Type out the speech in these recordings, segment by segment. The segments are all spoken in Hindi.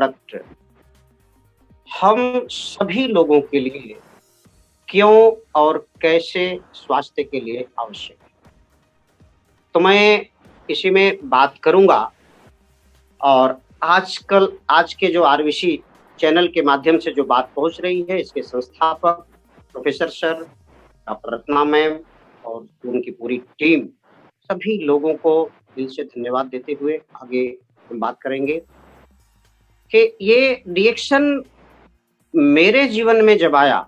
प्रोडक्ट हम सभी लोगों के लिए क्यों और कैसे स्वास्थ्य के लिए आवश्यक है। तो मैं इसी में बात करूँगा और आज के जो आरवीसी चैनल के माध्यम से जो बात पहुँच रही है, इसके संस्थापक professor sir, doctor Ratna ma'am और उनकी पूरी टीम, सभी लोगों को दिल से धन्यवाद देते हुए आगे हम बात करेंगे कि ये रिएक्शन मेरे जीवन में जब आया,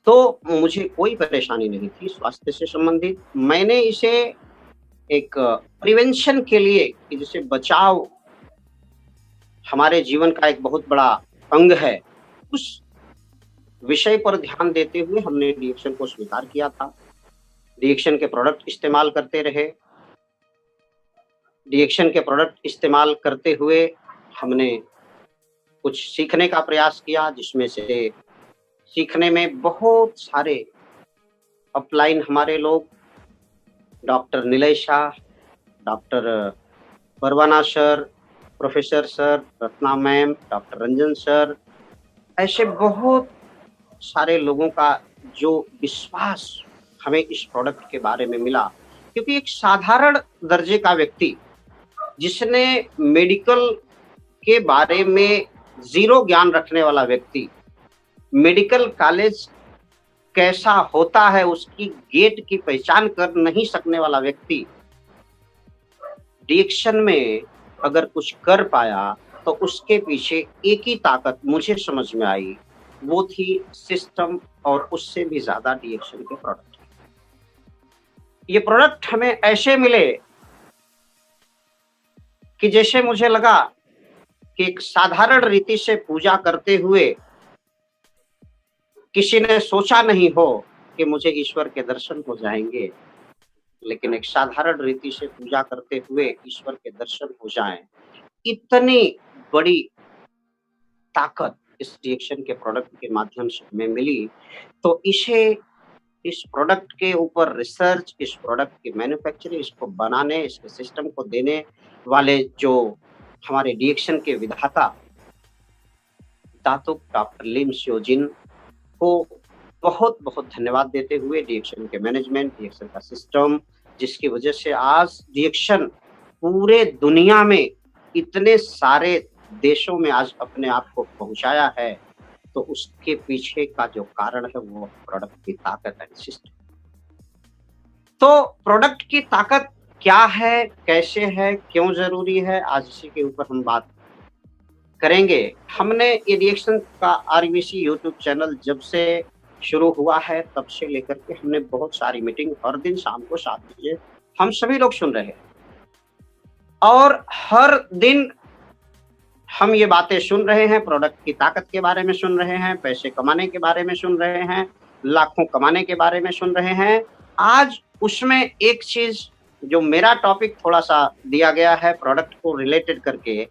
तो मुझे कोई परेशानी नहीं थी स्वास्थ्य से संबंधित। मैंने इसे एक प्रिवेंशन के लिए कि जैसे बचाव हमारे जीवन का एक बहुत बड़ा अंग है, उस विषय पर ध्यान देते हुए हमने रिएक्शन को स्वीकार किया था। रिएक्शन के प्रोडक्ट इस्तेमाल करते रहे। रिएक्शन के प्रोडक्ट इस्तेमाल करते हुए हमने कुछ सीखने का प्रयास किया, जिसमें से सीखने में बहुत सारे अपलाइन हमारे लोग, doctor Nilay Shah, doctor Parwana sir, professor sir, Ratna ma'am, doctor Ranjan sir, ऐसे बहुत सारे लोगों का जो विश्वास हमें इस प्रोडक्ट के बारे में मिला। क्योंकि एक साधारण दर्जे का व्यक्ति, जिसने मेडिकल के बारे में ज़ीरो ज्ञान रखने वाला व्यक्ति, मेडिकल कॉलेज कैसा होता है उसकी गेट की पहचान कर नहीं सकने वाला व्यक्ति, रिएक्शन में अगर कुछ कर पाया, तो उसके पीछे एक ही ताकत मुझे समझ में आई, वो थी सिस्टम और उससे भी ज़्यादा रिएक्शन के प्रोडक्ट। ये प्रोडक्ट हमें ऐसे मिले कि जैसे मुझे लगा कि एक साधारण रीति से पूजा करते हुए किसी ने सोचा नहीं हो कि मुझे ईश्वर के दर्शन हो जाएँगे, लेकिन एक साधारण रीति से पूजा करते हुए ईश्वर के दर्शन हो जाएँ, इतनी बड़ी ताकत इस रिएक्शन के प्रोडक्ट के माध्यम से हमें मिली। तो इस प्रोडक्ट के ऊपर रिसर्च, इस प्रोडक्ट की मैन्युफैक्चरिंग, इसको बनाने, इसके सिस्टम को देने वाले जो हमारे रिएक्शन के विधाता दातुक डॉक्टर लिम श्योजिन को बहुत-बहुत धन्यवाद देते हुए रिएक्शन के मैनेजमेंट, रिएक्शन का सिस्टम, जिसकी वजह से आज रिएक्शन पूरे दुनिया में इतने सारे देशों में आज अपने आप को पहुँचाया है, तो उसके पीछे का जो कारण है वो प्रोडक्ट की ताकत है, सिस्टम। तो प्रोडक्ट की ताकत क्या है, कैसे है, क्यों ज़रूरी है, आज इसी के ऊपर हम बात करेंगे। हमने ये रिएक्शन का आरवीसी यूट्यूब चैनल जब से शुरू हुआ है, तब से लेकर के हमने बहुत सारी मीटिंग हर दिन शाम को 7 बजे हम सभी लोग सुन रहे हैं। और हर दिन हम ये बातें सुन रहे हैं, प्रोडक्ट की ताकत के बारे में सुन रहे हैं, पैसे कमाने के बारे में सुन रहे हैं, लाखों कमाने के बारे में सुन रहे हैं। आज उसमें एक चीज़ जो मेरा टॉपिक थोड़ा-सा दिया गया है प्रोडक्ट को रिलेटेड करके,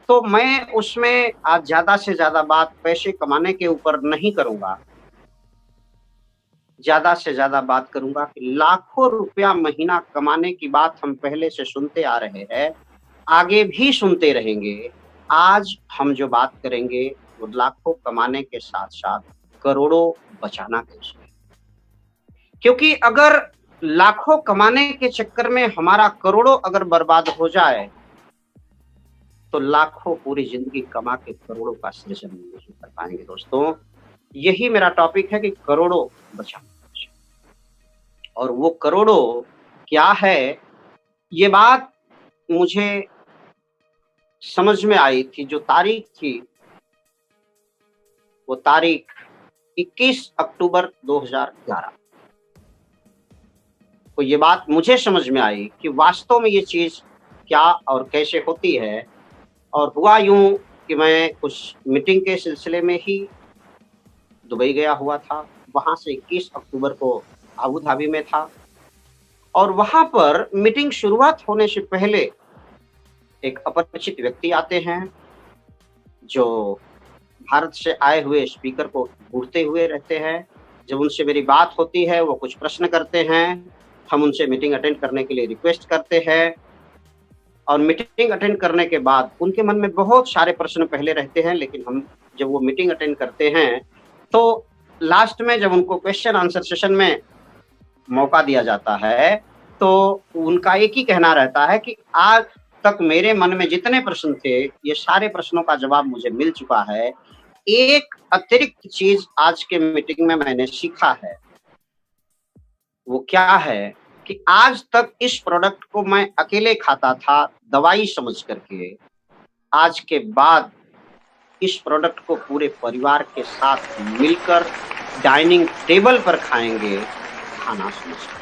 तो मैं उसमें आज ज़्यादा से ज़्यादा बात पैसे कमाने के ऊपर नहीं करूँगा। ज़्यादा से ज़्यादा बात करूँगा कि लाखों रुपया महीना कमाने की बात हम पहले से सुनते आ रहे हैं, आगे भी सुनते रहेंगे। आज हम जो बात करेंगे वो लाखों कमाने के साथ-साथ करोड़ों बचाना कैसे है। क्योंकि अगर लाखों कमाने के चक्कर में हमारा करोड़ों अगर बर्बाद हो जाए, तो लाखों पूरी ज़िंदगी कमा के करोड़ों का सृजन नहीं कर पाएँगे दोस्तों। यही मेरा टॉपिक है कि करोड़ों बचाना कैसे। और वो करोड़ों क्या है, ये बात मुझे समझ में आई थी, जो तारीख थी, वो तारीख 21 अक्टूबर 2011 को ये बात मुझे समझ में आई कि वास्तव में ये चीज़ क्या और कैसे होती है। और हुआ यूँ कि मैं कुछ मीटिंग के सिलसिले में ही दुबई गया हुआ था। वहाँ से 21 अक्टूबर को अबू धाबी में था और वहाँ पर मीटिंग शुरुआत होने से पहले एक अपरिचित व्यक्ति आते हैं, जो भारत से आए हुए स्पीकर को घूरते हुए रहते हैं। जब उनसे मेरी बात होती है, वो कुछ प्रश्न करते हैं, हम उनसे मीटिंग अटेंड करने के लिए रिक्वेस्ट करते हैं और मीटिंग अटेंड करने के बाद उनके मन में बहुत सारे प्रश्न पहले रहते हैं, लेकिन हम जब वो मीटिंग अटेंड करते हैं, तो लास्ट में जब उनको क्वेश्चन आंसर सेशन में मौका दिया जाता है, तो उनका एक ही कहना रहता है कि आज तक मेरे मन में जितने प्रश्न थे, ये सारे प्रश्नों का जवाब मुझे मिल चुका है। एक अतिरिक्त चीज़ आज के मीटिंग में मैंने सीखा है, वो क्या है कि आज तक इस प्रोडक्ट को मैं अकेले खाता था, दवाई समझ करके। आज के बाद इस प्रोडक्ट को पूरे परिवार के साथ मिलकर डाइनिंग टेबल पर खाएँगे, खाना समझकर।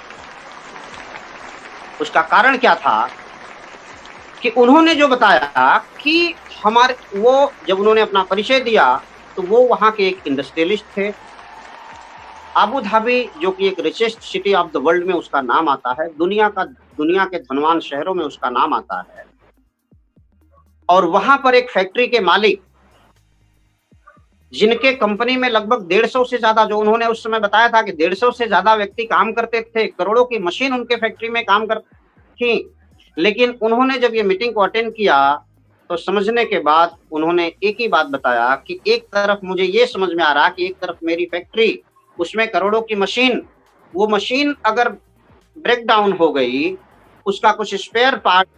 उसका कारण क्या था कि उन्होंने जो बताया कि वो जब उन्होंने अपना परिचय दिया, तो वो वहाँ के एक इंडस्ट्रियलिस्ट थे। अबू धाबी जो कि एक richest city of the world में उसका नाम आता है, दुनिया के धनवान शहरों में उसका नाम आता है। और वहाँ पर एक फैक्ट्री के मालिक, जिनके कंपनी में लगभग 150 से ज़्यादा, जो उन्होंने उस समय बताया था कि 150 से ज़्यादा व्यक्ति काम करते थे, करोड़ों की मशीन उनके फैक्ट्री में काम कर थी। लेकिन उन्होंने जब ये मीटिंग को अटेंड किया, तो समझने के बाद उन्होंने एक ही बात बताया कि एक तरफ मुझे ये समझ में आ रहा कि एक तरफ मेरी फैक्ट्री, उसमें करोड़ों की मशीन, वो मशीन अगर ब्रेक डाउन हो गई, उसका कुछ स्पेयर पार्ट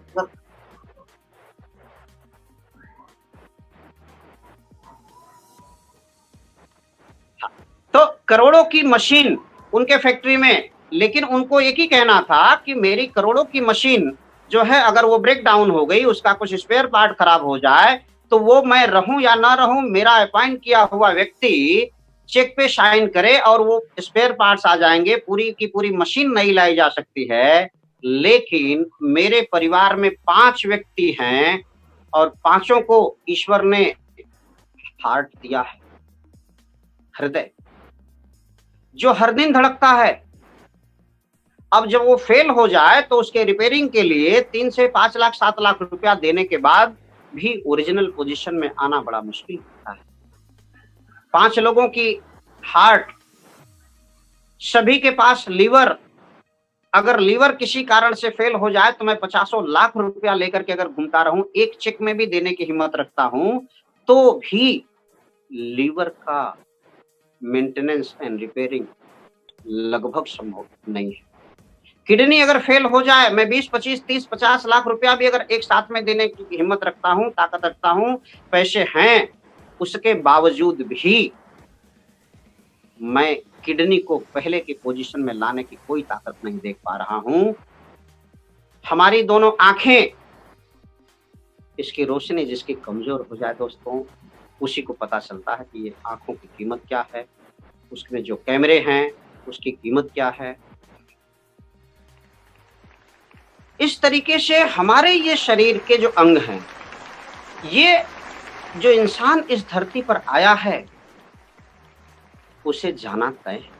तो करोड़ों की मशीन उनके फैक्ट्री में, लेकिन उनको एक ही कहना था कि मेरी करोड़ों की मशीन जो है, अगर वो ब्रेक डाउन हो गई, उसका कुछ स्पेयर पार्ट खराब हो जाए, तो वो मैं रहूं या ना रहूं, मेरा अपॉइंट किया हुआ व्यक्ति चेक पे साइन करे और वो स्पेयर पार्ट्स आ जाएंगे, पूरी की पूरी मशीन नहीं लाई जा सकती है। लेकिन मेरे परिवार में 5 व्यक्ति हैं और पांचों को ईश्वर ने हार्ट दिया है, हृदय, जो हर दिन धड़कता है। अब जब वो फेल हो जाए, तो उसके रिपेयरिंग के लिए 3 से 5 लाख 7 लाख रुपया देने के बाद भी ओरिजिनल पोजीशन में आना बड़ा मुश्किल होता है। 5 लोगों की हार्ट, सभी के पास लीवर, अगर लीवर किसी कारण से फेल हो जाए, तो मैं 50 लाख रुपया लेकर के अगर घूमता रहूं, एक चेक में भी देने की हिम्मत रखता हूं, तो भी लीवर का मेंटेनेंस एंड रिपेयरिंग लगभग संभव नहीं है। किडनी अगर फेल हो जाए, मैं 20, 25, 30, 50 लाख रुपया भी अगर एक साथ में देने की हिम्मत रखता हूं, ताकत रखता हूं, पैसे हैं, उसके बावजूद भी मैं किडनी को पहले की पोजीशन में लाने की कोई ताकत नहीं देख पा रहा हूं। हमारी दोनों आंखें, इसकी रोशनी जिसकी कमजोर हो जाए दोस्तों, उसी को पता चलता है कि ये आंखों की कीमत क्या है, उसमें जो कैमरे हैं उसकी कीमत क्या है। इस तरीके से हमारे ये शरीर के जो अंग हैं, ये जो इंसान इस धरती पर आया है, उसे जाना तय है,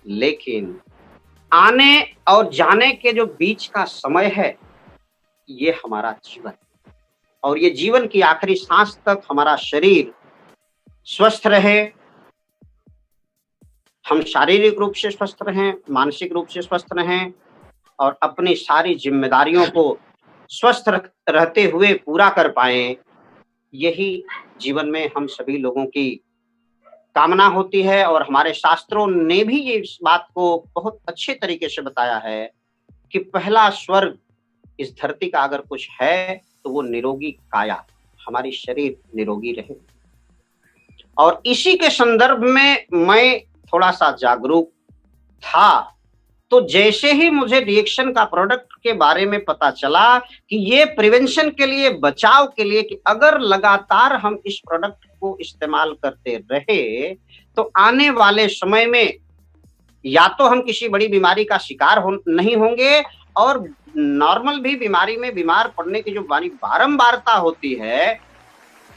लेकिन आने और जाने के जो बीच का समय है, ये हमारा जीवन, और ये जीवन की आखिरी सांस तक हमारा शरीर स्वस्थ रहे, हम शारीरिक रूप से स्वस्थ रहें, मानसिक रूप से स्वस्थ रहें, और अपनी सारी जिम्मेदारियों को स्वस्थ रहते हुए पूरा कर पाएं। यही जीवन में हम सभी लोगों की कामना होती है, और हमारे शास्त्रों ने भी ये इस बात को बहुत अच्छे तरीके से बताया है कि पहला स्वर्ग इस धरती का अगर कुछ है, तो वो निरोगी काया, हमारी शरीर निरोगी रहे। और इसी के संदर्भ में मैं थोड़ा सा जागरूक था, तो जैसे ही मुझे रिएक्शन का प्रोडक्ट के बारे में पता चला कि ये प्रिवेंशन के लिए, बचाव के लिए, कि अगर लगातार हम इस प्रोडक्ट को इस्तेमाल करते रहे, तो आने वाले समय में या तो हम किसी बड़ी बीमारी का शिकार नहीं होंगे, और नॉर्मल भी बीमारी में बीमार पड़ने की जो बारंबारता होती है,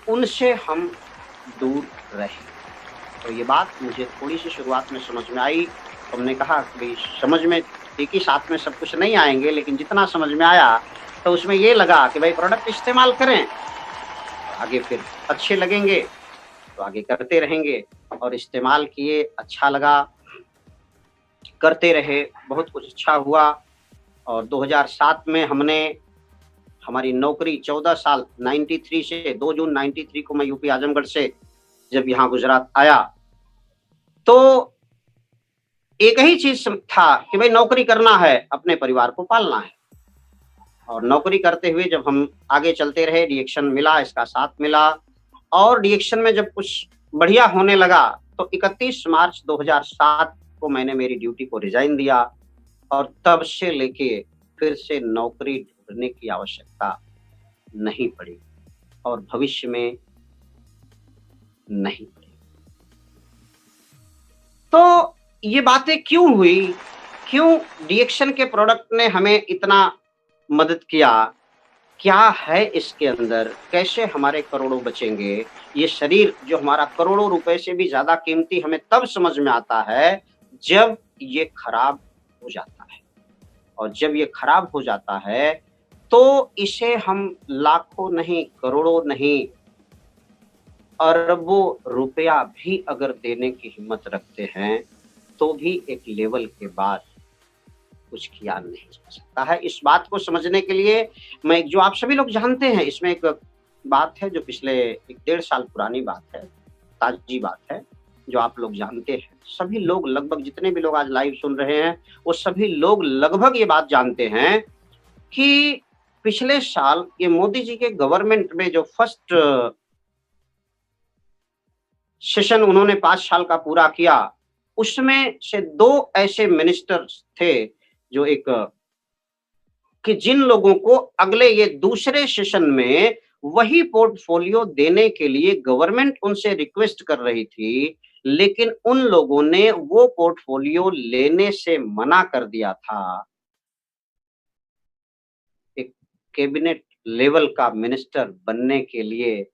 उनसे हम दूर रहें। तो ये बात मुझे थोड़ी सी शुरुआत में समझ में आई। हमने कहा कि समझ में एक ही साथ में सब कुछ नहीं आएंगे, लेकिन जितना समझ में आया, तो उसमें ये लगा कि भाई प्रोडक्ट इस्तेमाल करें, आगे फिर अच्छे लगेंगे तो आगे करते रहेंगे। और इस्तेमाल किए, अच्छा लगा, करते रहे, बहुत कुछ अच्छा हुआ। और 2007 में हमारी नौकरी 14 साल 93 से 2 जून 93 को मैं यूपी आजमगढ़ से जब यहाँ गुजरात आया, तो एक ही चीज़ था कि भाई नौकरी करना है, अपने परिवार को पालना है। और नौकरी करते हुए जब हम आगे चलते रहे, रिएक्शन मिला, इसका साथ मिला और रिएक्शन में जब कुछ बढ़िया होने लगा, तो 31 मार्च 2007 को मैंने मेरी ड्यूटी को रिज़ाइन दिया और तब से लेके फिर से नौकरी ढूँढने की आवश्यकता नहीं पड़ी और भविष्य में नहीं पड़ी। तो ये बातें क्यों हुई? क्यों रिएक्शन के प्रोडक्ट ने हमें इतना मदद किया? क्या है इसके अंदर? कैसे हमारे करोड़ों बचेंगे? ये शरीर जो हमारा करोड़ों रुपए से भी ज़्यादा कीमती हमें तब समझ में आता है, जब ये खराब हो जाता है। और जब ये खराब हो जाता है, तो इसे हम लाखों नहीं, करोड़ों नहीं, अरबों रुपया भी अगर देने की हिम्मत रखते हैं, तो भी एक लेवल के बाद कुछ किया नहीं जा सकता है। इस बात को समझने के लिए मैं जो आप सभी लोग जानते हैं, इसमें एक बात है जो पिछले 1 डेढ़ साल पुरानी बात है, ताज़ी बात है, जो आप लोग जानते हैं। सभी लोग लगभग जितने भी लोग आज लाइव सुन रहे हैं, वो सभी लोग लगभग ये बात जानते हैं कि पिछले साल ये मोदी जी के गवर्नमेंट में जो फर्स्ट सेशन उन्होंने 5 साल का पूरा किया, उसमें से 2 ऐसे मिनिस्टर्स थे जो एक कि जिन लोगों को अगले ये दूसरे सेशन में वही पोर्टफोलियो देने के लिए गवर्नमेंट उनसे रिक्वेस्ट कर रही थी, लेकिन उन लोगों ने वो पोर्टफोलियो लेने से मना कर दिया था। एक कैबिनेट लेवल का मिनिस्टर बनने के लिए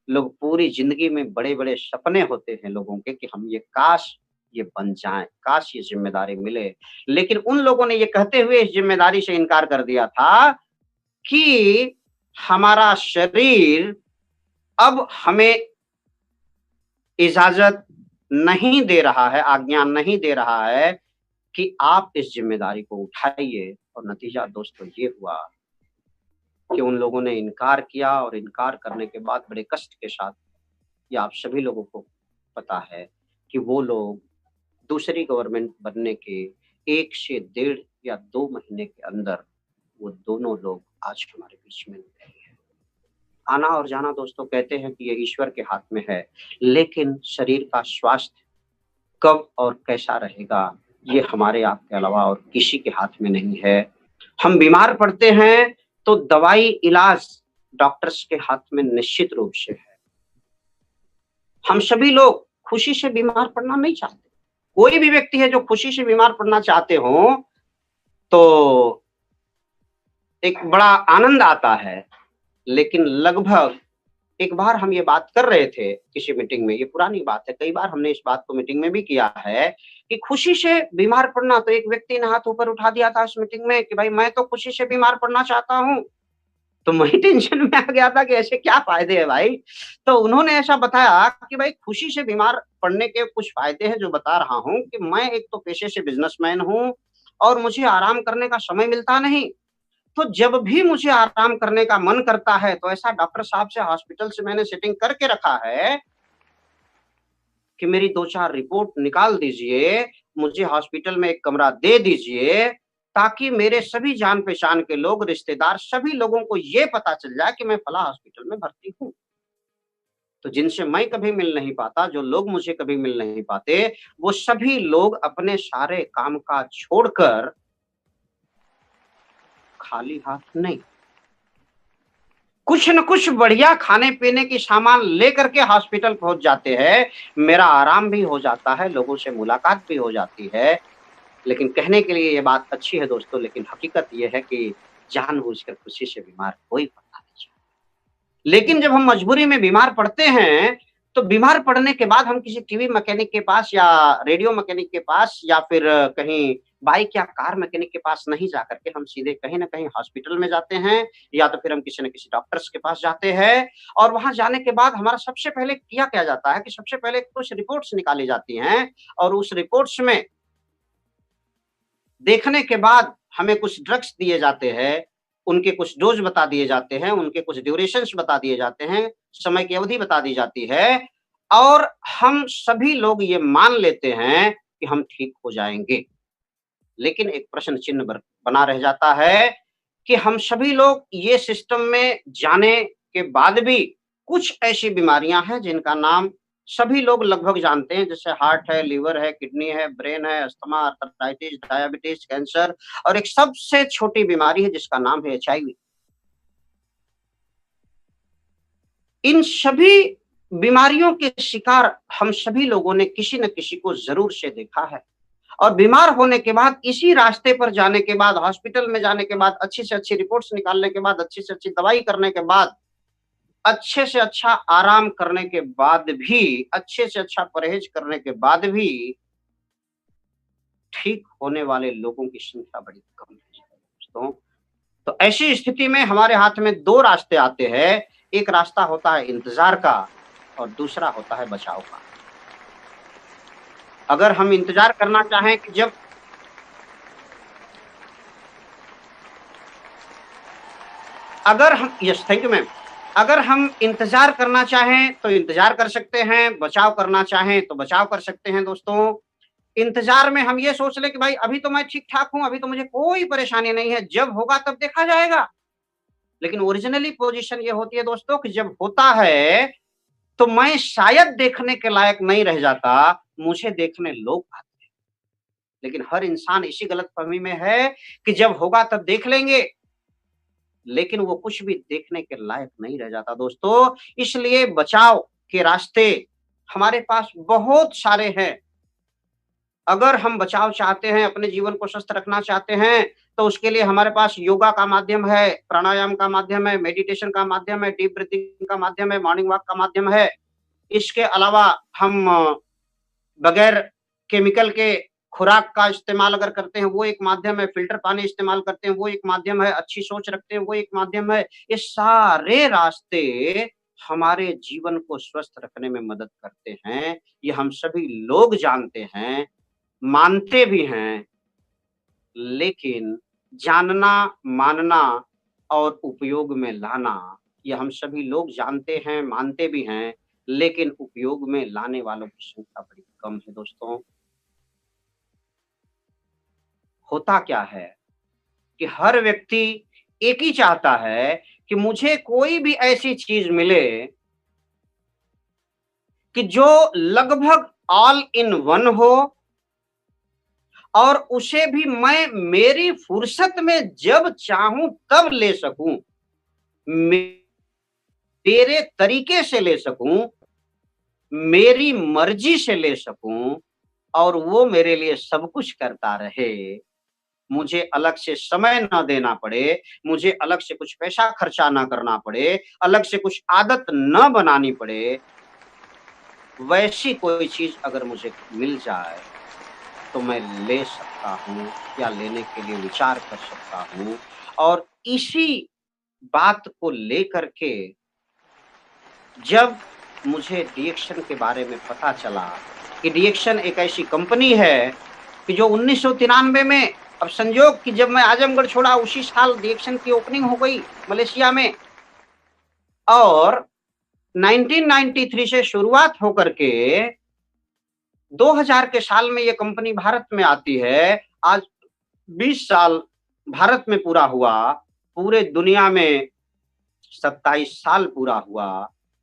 लोग पूरी ज़िंदगी में बड़े-बड़े सपने होते हैं लोगों के कि हम ये काश ये बन जाएँ, काश ये ज़िम्मेदारी मिले। लेकिन उन लोगों ने ये कहते हुए इस ज़िम्मेदारी से इनकार कर दिया था कि हमारा शरीर अब हमें इजाज़त नहीं दे रहा है, आज्ञा नहीं दे रहा है कि आप इस ज़िम्मेदारी को उठाइए और नतीजा दोस्तों ये हुआ कि उन लोगों ने इनकार किया और इनकार करने के बाद बड़े कष्ट के साथ, ये आप सभी लोगों को पता है कि वो लोग दूसरी गवर्नमेंट बनने के 1 से डेढ़ या 2 महीने के अंदर वो दोनों लोग आज हमारे बीच में नहीं हैं। आना और जाना दोस्तों कहते हैं कि ये ईश्वर के हाथ में है, लेकिन शरीर का स्वास्थ्य कब और कैसा रहेगा, ये हमारे आपके अलावा और किसी के हाथ में नहीं है। हम बीमार पड़ते हैं, तो दवाई इलाज डॉक्टर्स के हाथ में निश्चित रूप से है। हम सभी लोग खुशी से बीमार पड़ना नहीं चाहते। कोई भी व्यक्ति है जो खुशी से बीमार पड़ना चाहते हों, तो एक बड़ा आनंद आता है। लेकिन लगभग एक बार हम ये बात कर रहे थे किसी मीटिंग में, ये पुरानी बात है, कई बार हमने इस बात को मीटिंग में भी किया है कि खुशी से बीमार पड़ना, तो एक व्यक्ति ने हाथ ऊपर उठा दिया था इस मीटिंग में कि भाई मैं तो खुशी से बीमार पड़ना चाहता हूँ। तो मैं टेंशन में आ गया था कि ऐसे क्या फ़ायदे हैं भाई? तो उन्होंने ऐसा बताया कि भाई खुशी से बीमार पड़ने के कुछ फ़ायदे हैं जो बता रहा हूँ कि मैं एक तो पेशे से बिज़नेसमैन हूँ और मुझे आराम करने का समय मिलता नहीं। तो जब भी मुझे आराम करने का मन करता है, तो ऐसा डॉक्टर साहब से हॉस्पिटल से मैंने सेटिंग करके रखा है कि मेरी 2-4 रिपोर्ट निकाल दीजिए, मुझे हॉस्पिटल में एक कमरा दे दीजिए, ताकि मेरे सभी जान-पहचान के लोग, रिश्तेदार सभी लोगों को ये पता चल जाए कि मैं फलाँ हॉस्पिटल में भर्ती हूँ। तो जिनसे मैं कभी मिल नहीं पाता, जो लोग मुझे कभी मिल नहीं पाते, वो सभी लोग अपने सारे काम-काज छोड़कर खाली हाथ नहीं, कुछ न कुछ बढ़िया खाने-पीने की सामान लेकर के हॉस्पिटल पहुँच जाते हैं। मेरा आराम भी हो जाता है, लोगों से मुलाकात भी हो जाती है। लेकिन कहने के लिए ये बात अच्छी है दोस्तों, लेकिन हकीकत ये है कि जानबूझकर खुशी से बीमार कोई पड़ना नहीं चाहता। लेकिन जब हम मजबूरी में बीमार पड़ते हैं, तो बीमार पड़ने के बाद हम किसी टीवी मैकेनिक के पास या रेडियो मैकेनिक के पास या फिर कहीं बाइक या कार मैकेनिक के पास नहीं जाकर के हम सीधे कहीं न कहीं हॉस्पिटल में जाते हैं या तो फिर हम किसी न किसी डॉक्टर्स के पास जाते हैं और वहाँ जाने के बाद हमारा सबसे पहले किया क्या जाता है कि सबसे पहले कुछ रिपोर्ट्स निकाली जाती हैं और उस रिपोर्ट्स में देखने के बाद हमें कुछ ड्रग्स दिए जाते हैं, उनके कुछ डोज़ बता दिए जाते हैं, उनके कुछ ड्यूरेशंस बता दिए जाते हैं, समय की अवधि बता दी जाती है और हम सभी लोग ये मान लेते हैं कि हम ठीक हो जाएँगे। लेकिन एक प्रश्न चिन्ह बना रह जाता है कि हम सभी लोग ये सिस्टम में जाने के बाद भी कुछ ऐसी बीमारियां हैं जिनका नाम सभी लोग लगभग जानते हैं, जैसे हार्ट है, लीवर है, किडनी है, ब्रेन है, अस्थमा, आर्थराइटिस, डायबिटीज, कैंसर और एक सबसे छोटी बीमारी है जिसका नाम है एचआईवी। इन सभी बीमारियों के शिकार हम सभी लोगों ने किसी न किसी को जरूर से देखा है और बीमार होने के बाद इसी रास्ते पर जाने के बाद, हॉस्पिटल में जाने के बाद, अच्छी से अच्छी रिपोर्ट्स निकालने के बाद, अच्छी से अच्छी दवाई करने के बाद, अच्छे से अच्छा आराम करने के बाद भी, अच्छे से अच्छा परहेज करने के बाद भी ठीक होने वाले लोगों की संख्या बड़ी कम है दोस्तों। तो ऐसी स्थिति में हमारे हाथ में 2 रास्ते आते हैं। एक रास्ता होता है इंतज़ार का और दूसरा होता है बचाव का। अगर हम इंतज़ार करना चाहें कि जब अगर हम यस थैंक यू मैम। अगर हम इंतज़ार करना चाहें तो इंतज़ार कर सकते हैं, बचाव करना चाहें तो बचाव कर सकते हैं दोस्तों। इंतज़ार में हम ये सोच लें कि भाई अभी तो मैं ठीक-ठाक हूँ, अभी तो मुझे कोई परेशानी नहीं है, जब होगा तब देखा जाएगा। लेकिन ओरिजिनली पोज़ीशन ये होती है दोस्तों कि जब होता है, तो मैं शायद देखने के लायक नहीं रह जाता, मुझे देखने लोग आते हैं। लेकिन हर इंसान इसी गलतफ़हमी में है कि जब होगा तब देख लेंगे। लेकिन वो कुछ भी देखने के लायक नहीं रह जाता दोस्तों। इसलिए बचाव के रास्ते हमारे पास बहुत सारे हैं। अगर हम बचाव चाहते हैं, अपने जीवन को स्वस्थ रखना चाहते हैं, तो उसके लिए हमारे पास योगा का माध्यम है, प्राणायाम का माध्यम है, मेडिटेशन का माध्यम है, डीप ब्रीथिंग का माध्यम है, मॉर्निंग वॉक का माध्यम है। इसके अलावा हम बगैर केमिकल के खुराक का इस्तेमाल अगर करते हैं, वो एक माध्यम है, फ़िल्टर पानी इस्तेमाल करते हैं, वो एक माध्यम है, अच्छी सोच रखते हैं, वो एक माध्यम है। ये सारे रास्ते हमारे जीवन को स्वस्थ रखने में मदद करते हैं। ये हम सभी लोग जानते हैं, मानते भी हैं, लेकिन जानना, मानना और उपयोग में लाना, ये हम सभी लोग जानते हैं, मानते भी हैं, लेकिन उपयोग में लाने वालों की संख्या बड़ी कम है दोस्तों। होता क्या है कि हर व्यक्ति एक ही चाहता है कि मुझे कोई भी ऐसी चीज़ मिले कि जो लगभग ऑल इन वन हो और उसे भी मैं मेरी फुर्सत में जब चाहूँ तब ले सकूँ, मेरे तरीके से ले सकूँ, मेरी मर्ज़ी से ले सकूँ और वो मेरे लिए सब कुछ करता रहे। मुझे अलग से समय ना देना पड़े, मुझे अलग से कुछ पैसा खर्चा ना करना पड़े, अलग से कुछ आदत ना बनानी पड़े, वैसी कोई चीज़ अगर मुझे मिल जाए, तो मैं ले सकता हूँ या लेने के लिए विचार कर सकता हूँ और इसी बात को लेकर के जब मुझे डीएक्शन के बारे में पता चला कि डीएक्शन एक ऐसी कंपनी है कि जो 1993 में अब संजोग कि जब मैं आजमगढ़ छोड़ा उसी साल डीएक्शन की ओपनिंग हो गई मलेशिया में और 1993 से शुरुआत होकर के 2000 के साल में ये कंपनी भारत में आती है। आज 20 साल भारत में पूरा हुआ, पूरे दुनिया में 27 साल पूरा हुआ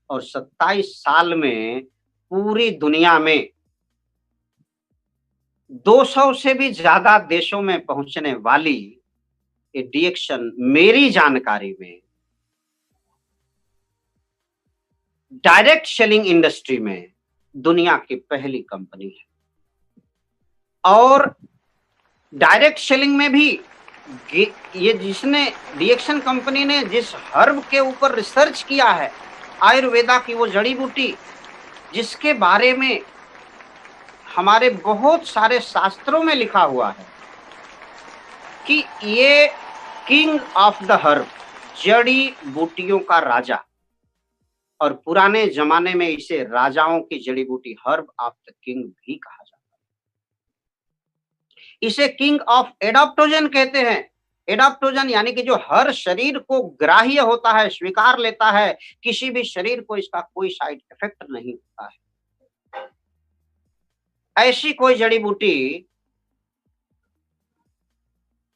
और 27 साल में पूरी दुनिया में 200 से भी ज़्यादा देशों में पहुँचने वाली ये डीएक्शन मेरी जानकारी में डायरेक्ट सेलिंग इंडस्ट्री में दुनिया की पहली कंपनी है और डायरेक्ट सेलिंग में भी ये जिसने डीएक्शन कंपनी ने जिस हर्ब के ऊपर रिसर्च किया है, आयुर्वेदा की वो जड़ी बूटी जिसके बारे में हमारे बहुत सारे शास्त्रों में लिखा हुआ है कि ये किंग ऑफ द हर्ब, जड़ी बूटियों का राजा और पुराने जमाने में इसे राजाओं की जड़ी बूटी हर्ब ऑफ द किंग भी कहा जाता है। इसे किंग ऑफ एडाप्टोजन कहते हैं। एडाप्टोजन यानी कि जो हर शरीर को ग्राह्य होता है, स्वीकार लेता है, किसी भी शरीर को इसका कोई साइड इफेक्ट नहीं होता है। ऐसी कोई जड़ी-बूटी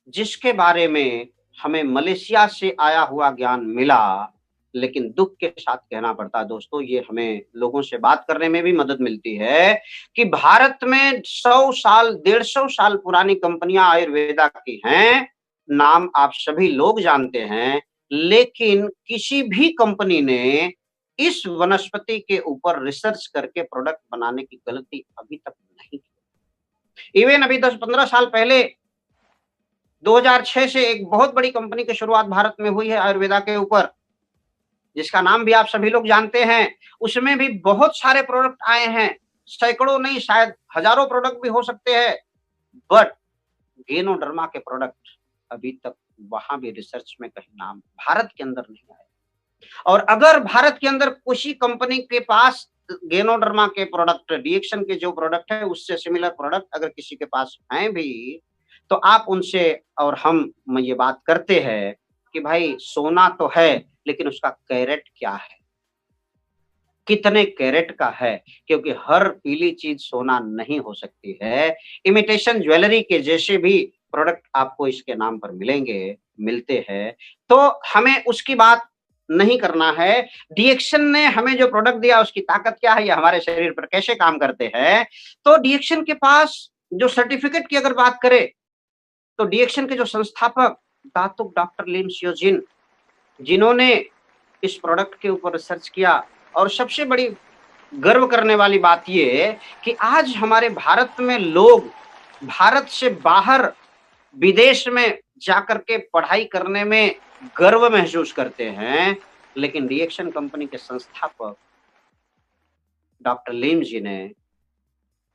जिसके बारे में हमें मलेशिया से आया हुआ ज्ञान मिला, लेकिन दुःख के साथ कहना पड़ता है दोस्तों, ये हमें लोगों से बात करने में भी मदद मिलती है कि भारत में 100 साल, 150 साल पुरानी कंपनियाँ आयुर्वेदा की हैं, नाम आप सभी लोग जानते हैं, लेकिन किसी भी कंपनी ने इस वनस्पति के ऊपर रिसर्च करके प्रोडक्ट बनाने की गलती अभी तक नहीं की। इवन अभी 10-15 साल पहले 2006 से एक बहुत बड़ी कंपनी की शुरुआत भारत में हुई है आयुर्वेदा के ऊपर, जिसका नाम भी आप सभी लोग जानते हैं। उसमें भी बहुत सारे प्रोडक्ट आए हैं, सैकड़ों नहीं शायद हजारों प्रोडक्ट भी हो सकते हैं, बट गेनोडर्मा के प्रोडक्ट अभी तक वहां भी रिसर्च में कहीं नाम भारत के अंदर नहीं आया। और अगर भारत के अंदर किसी कंपनी के पास गेनोडर्मा के प्रोडक्ट, रिएक्शन के जो प्रोडक्ट है उससे सिमिलर प्रोडक्ट अगर किसी के पास हैं भी, तो आप उनसे और हम ये बात करते हैं कि भाई सोना तो है, लेकिन उसका कैरेट क्या है? कितने कैरेट का है? क्योंकि हर पीली चीज सोना नहीं हो सकती है। इमिटेशन ज्वेलरी के जैसे भी प्रोडक्ट आपको इसके नाम पर मिलेंगे, मिलते हैं। तो हमें उसकी बात नहीं करना है। डीएक्शन ने हमें जो प्रोडक्ट दिया उसकी ताकत क्या है, ये हमारे शरीर पर कैसे काम करते हैं। तो डीएक्शन के पास जो सर्टिफिकेट की अगर बात करें, तो डीएक्शन के जो संस्थापक दातुक डॉक्टर लिम शियोजिन, जिन्होंने इस प्रोडक्ट के ऊपर रिसर्च किया, और सबसे बड़ी गर्व करने वाली बात ये है कि आज हमारे भारत में लोग भारत से बाहर विदेश में जाकर के पढ़ाई करने में गर्व महसूस करते हैं, लेकिन रिएक्शन कंपनी के संस्थापक डॉक्टर लिम जी ने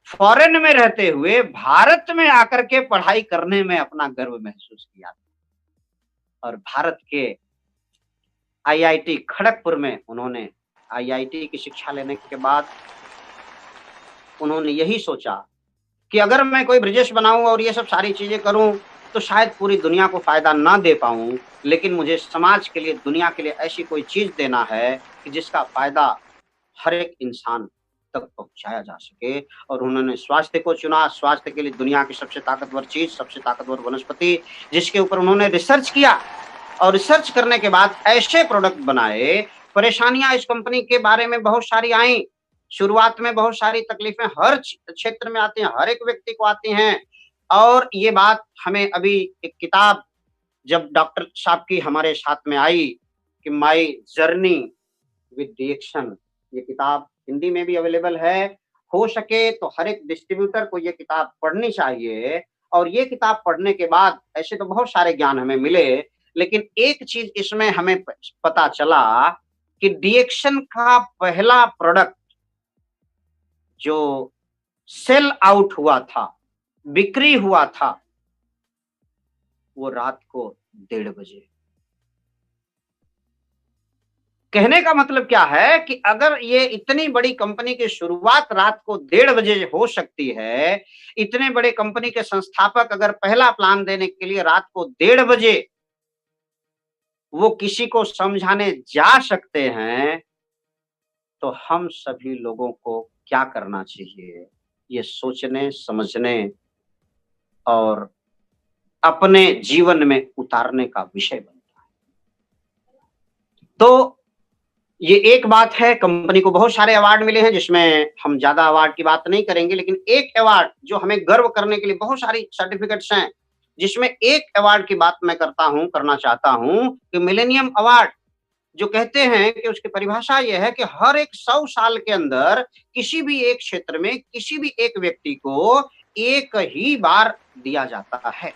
फॉरेन में रहते हुए भारत में आकर के पढ़ाई करने में अपना गर्व महसूस किया और भारत के आईआईटी खड़गपुर में उन्होंने आईआईटी की शिक्षा लेने के बाद उन्होंने यही सोचा कि अगर मैं कोई ब्रिजेश बनाऊं और ये सब सारी चीजें करूं तो शायद पूरी दुनिया को फायदा ना दे पाऊं, लेकिन मुझे समाज के लिए, दुनिया के लिए ऐसी कोई चीज देना है कि जिसका फायदा हर एक इंसान तक पहुंचाया जा सके। और उन्होंने स्वास्थ्य को चुना। स्वास्थ्य के लिए दुनिया की सबसे ताकतवर चीज, सबसे ताकतवर वनस्पति, जिसके ऊपर उन्होंने रिसर्च किया और रिसर्च करने के बाद ऐसे प्रोडक्ट बनाए। परेशानियां इस कंपनी के बारे में बहुत सारी आई। शुरुआत में बहुत सारी तकलीफें हर क्षेत्र में आती हैं, हर एक व्यक्ति को आती हैं। और ये बात हमें अभी एक किताब जब डॉक्टर साहब की हमारे साथ में आई कि माय जर्नी विद रिएक्शन, ये किताब हिंदी में भी अवेलेबल है। हो सके तो हर एक डिस्ट्रीब्यूटर को ये किताब पढ़नी चाहिए। और ये किताब पढ़ने के बाद ऐसे तो बहुत सारे ज्ञान हमें मिले, लेकिन एक चीज इसमें हमें पता चला कि रिएक्शन का पहला प्रोडक्ट जो सेल आउट हुआ था, बिक्री हुआ था, वो रात को 1:30 बजे। कहने का मतलब क्या है कि अगर ये इतनी बड़ी कंपनी की शुरुआत रात को 1:30 बजे हो सकती है, इतने बड़े कंपनी के संस्थापक अगर पहला प्लान देने के लिए रात को 1:30 बजे वो किसी को समझाने जा सकते हैं, तो हम सभी लोगों को क्या करना चाहिए, ये सोचने, समझने और अपने जीवन में उतारने का विषय बनता है। तो ये एक बात है। कंपनी को बहुत सारे अवार्ड मिले हैं, जिसमें हम ज्यादा अवार्ड की बात नहीं करेंगे, लेकिन एक अवार्ड जो हमें गर्व करने के लिए, बहुत सारी सर्टिफिकेट्स हैं, जिसमें एक अवार्ड की बात मैं करना चाहता हूं कि मिलेनियम अवार्ड, जो कहते हैं कि उसकी परिभाषा यह है कि हर एक 100 साल के अंदर किसी भी एक क्षेत्र में किसी भी एक व्यक्ति को एक ही बार दिया जाता है।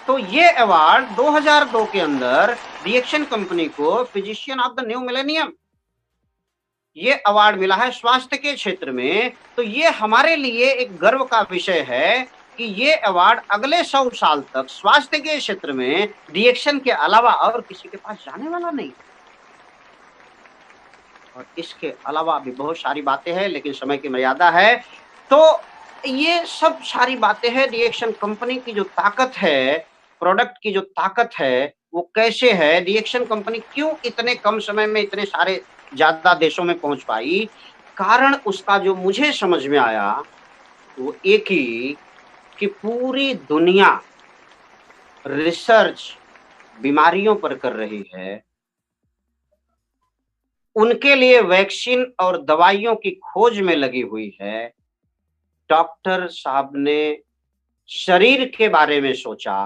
तो ये अवार्ड 2002 के अंदर रिएक्शन कंपनी को physician of the new millennium ये अवार्ड मिला है स्वास्थ्य के क्षेत्र में। तो ये हमारे लिए एक गर्व का विषय है कि ये अवार्ड अगले 100 साल तक स्वास्थ्य के क्षेत्र में रिएक्शन के अलावा और किसी के पास जाने वाला नहीं। और इसके अलावा भी बहुत सारी बातें हैं, लेकिन समय की मर्यादा है। तो ये सब सारी बातें हैं। रिएक्शन कंपनी की जो ताकत है प्रोडक्ट की जो ताकत है वो कैसे है, रिएक्शन कंपनी क्यों इतने कम समय में इतने सारे ज़्यादा देशों में पहुँच पाई। कारण उसका जो मुझे समझ में आया, वो एक ही कि पूरी दुनिया रिसर्च बीमारियों पर कर रही है। उनके लिए वैक्सीन और दवाइयों की खोज में लगी हुई है। डॉक्टर साहब ने शरीर के बारे में सोचा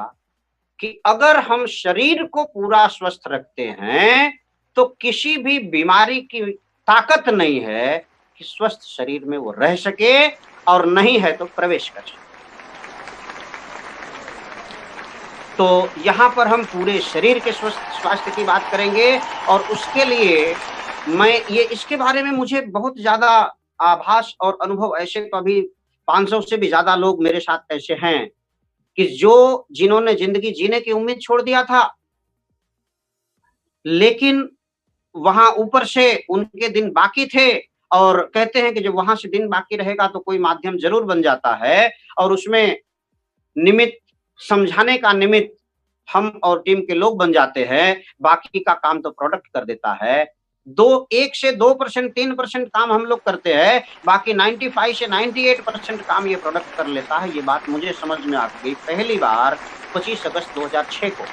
कि अगर हम शरीर को पूरा स्वस्थ रखते हैं, तो किसी भी बीमारी की ताकत नहीं है कि स्वस्थ शरीर में वो रह सके और नहीं है तो प्रवेश कर सके। तो यहाँ पर हम पूरे शरीर के स्वास्थ्य की बात करेंगे और उसके लिए मैं ये इसके बारे में मुझे बहुत ज़्यादा आभास और अनुभव ऐसे तो अभी 500 से भी ज़्यादा लोग मेरे साथ ऐसे हैं कि जिन्होंने ज़िंदगी जीने की उम्मीद छोड़ दिया था। लेकिन वहाँ ऊपर से उनके दिन बाकी थे और कहते हैं कि जब वहाँ से दिन बाकी रहेगा तो कोई माध्यम ज़रूर बन जाता है और उसमें निमित्त समझाने का निमित्त हम और टीम के लोग बन जाते हैं, बाकी का काम तो प्रोडक्ट कर देता है। 1 से 2% 3% काम हम लोग करते हैं, बाकी 95 से 98% काम ये प्रोडक्ट कर लेता है। ये बात मुझे समझ में आ गई पहली बार 25 अगस्त 2006 को।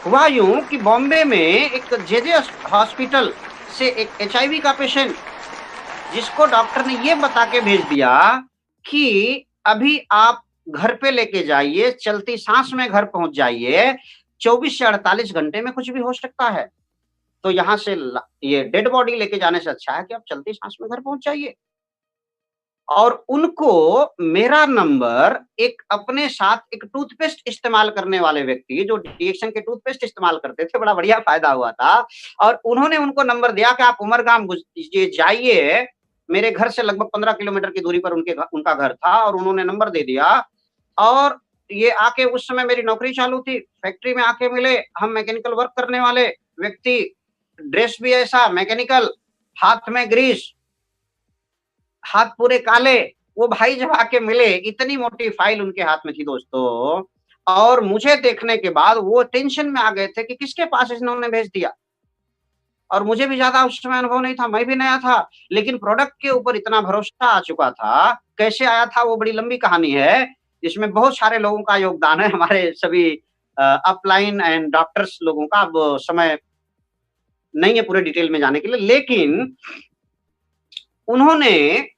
हुआ यूँ कि बॉम्बे में एक जेजे हॉस्पिटल से एक एचआईवी का पेशेंट जिसको डॉक्टर ने ये बता के भेज दिया कि अभी आप घर पे लेके जाइए, चलती साँस में घर पहुँच जाइए, 24 से 48 घंटे में कुछ भी हो सकता है। तो यहाँ से ये डेड बॉडी लेके जाने से अच्छा है कि आप चलती साँस में घर पहुँच जाइए। और उनको मेरा नंबर एक अपने साथ एक टूथपेस्ट इस्तेमाल करने वाले व्यक्ति जो डीएक्शन के टूथपेस्ट इस्तेमाल करते थे, बड़ा बढ़िया फ़ायदा हुआ था और उन्होंने उनको नंबर दिया कि आप उमरगाम ये जाइए, मेरे घर से लगभग 15 किलोमीटर की दूरी पर उनका घर था और उन्होंने नंबर दे दिया और ये आके उस समय मेरी नौकरी चालू थी, फैक्ट्री में आके मिले, हम मैकेनिकल वर्क करने वाले व्यक्ति, ड्रेस भी ऐसा मैकेनिकल, हाथ में ग्रीस, हाथ पूरे काले, वो भाई जब आके मिले, इतनी मोटी फाइल उनके हाथ में थी दोस्तों और मुझे देखने के बाद वो टेंशन में आ गए थे कि किसके पास इन्होंने भेज दिया। और मुझे भी ज़्यादा उस समय अनुभव नहीं था, मैं भी नया था, लेकिन प्रोडक्ट के ऊपर इतना भरोसा आ चुका था, कैसे आया था वो बड़ी लंबी कहानी है, इसमें बहुत सारे लोगों का योगदान है, हमारे सभी अपलाइन एंड डॉक्टर्स लोगों का, अब समय नहीं है पूरे डिटेल में जाने के लिए, लेकिन उन्होंने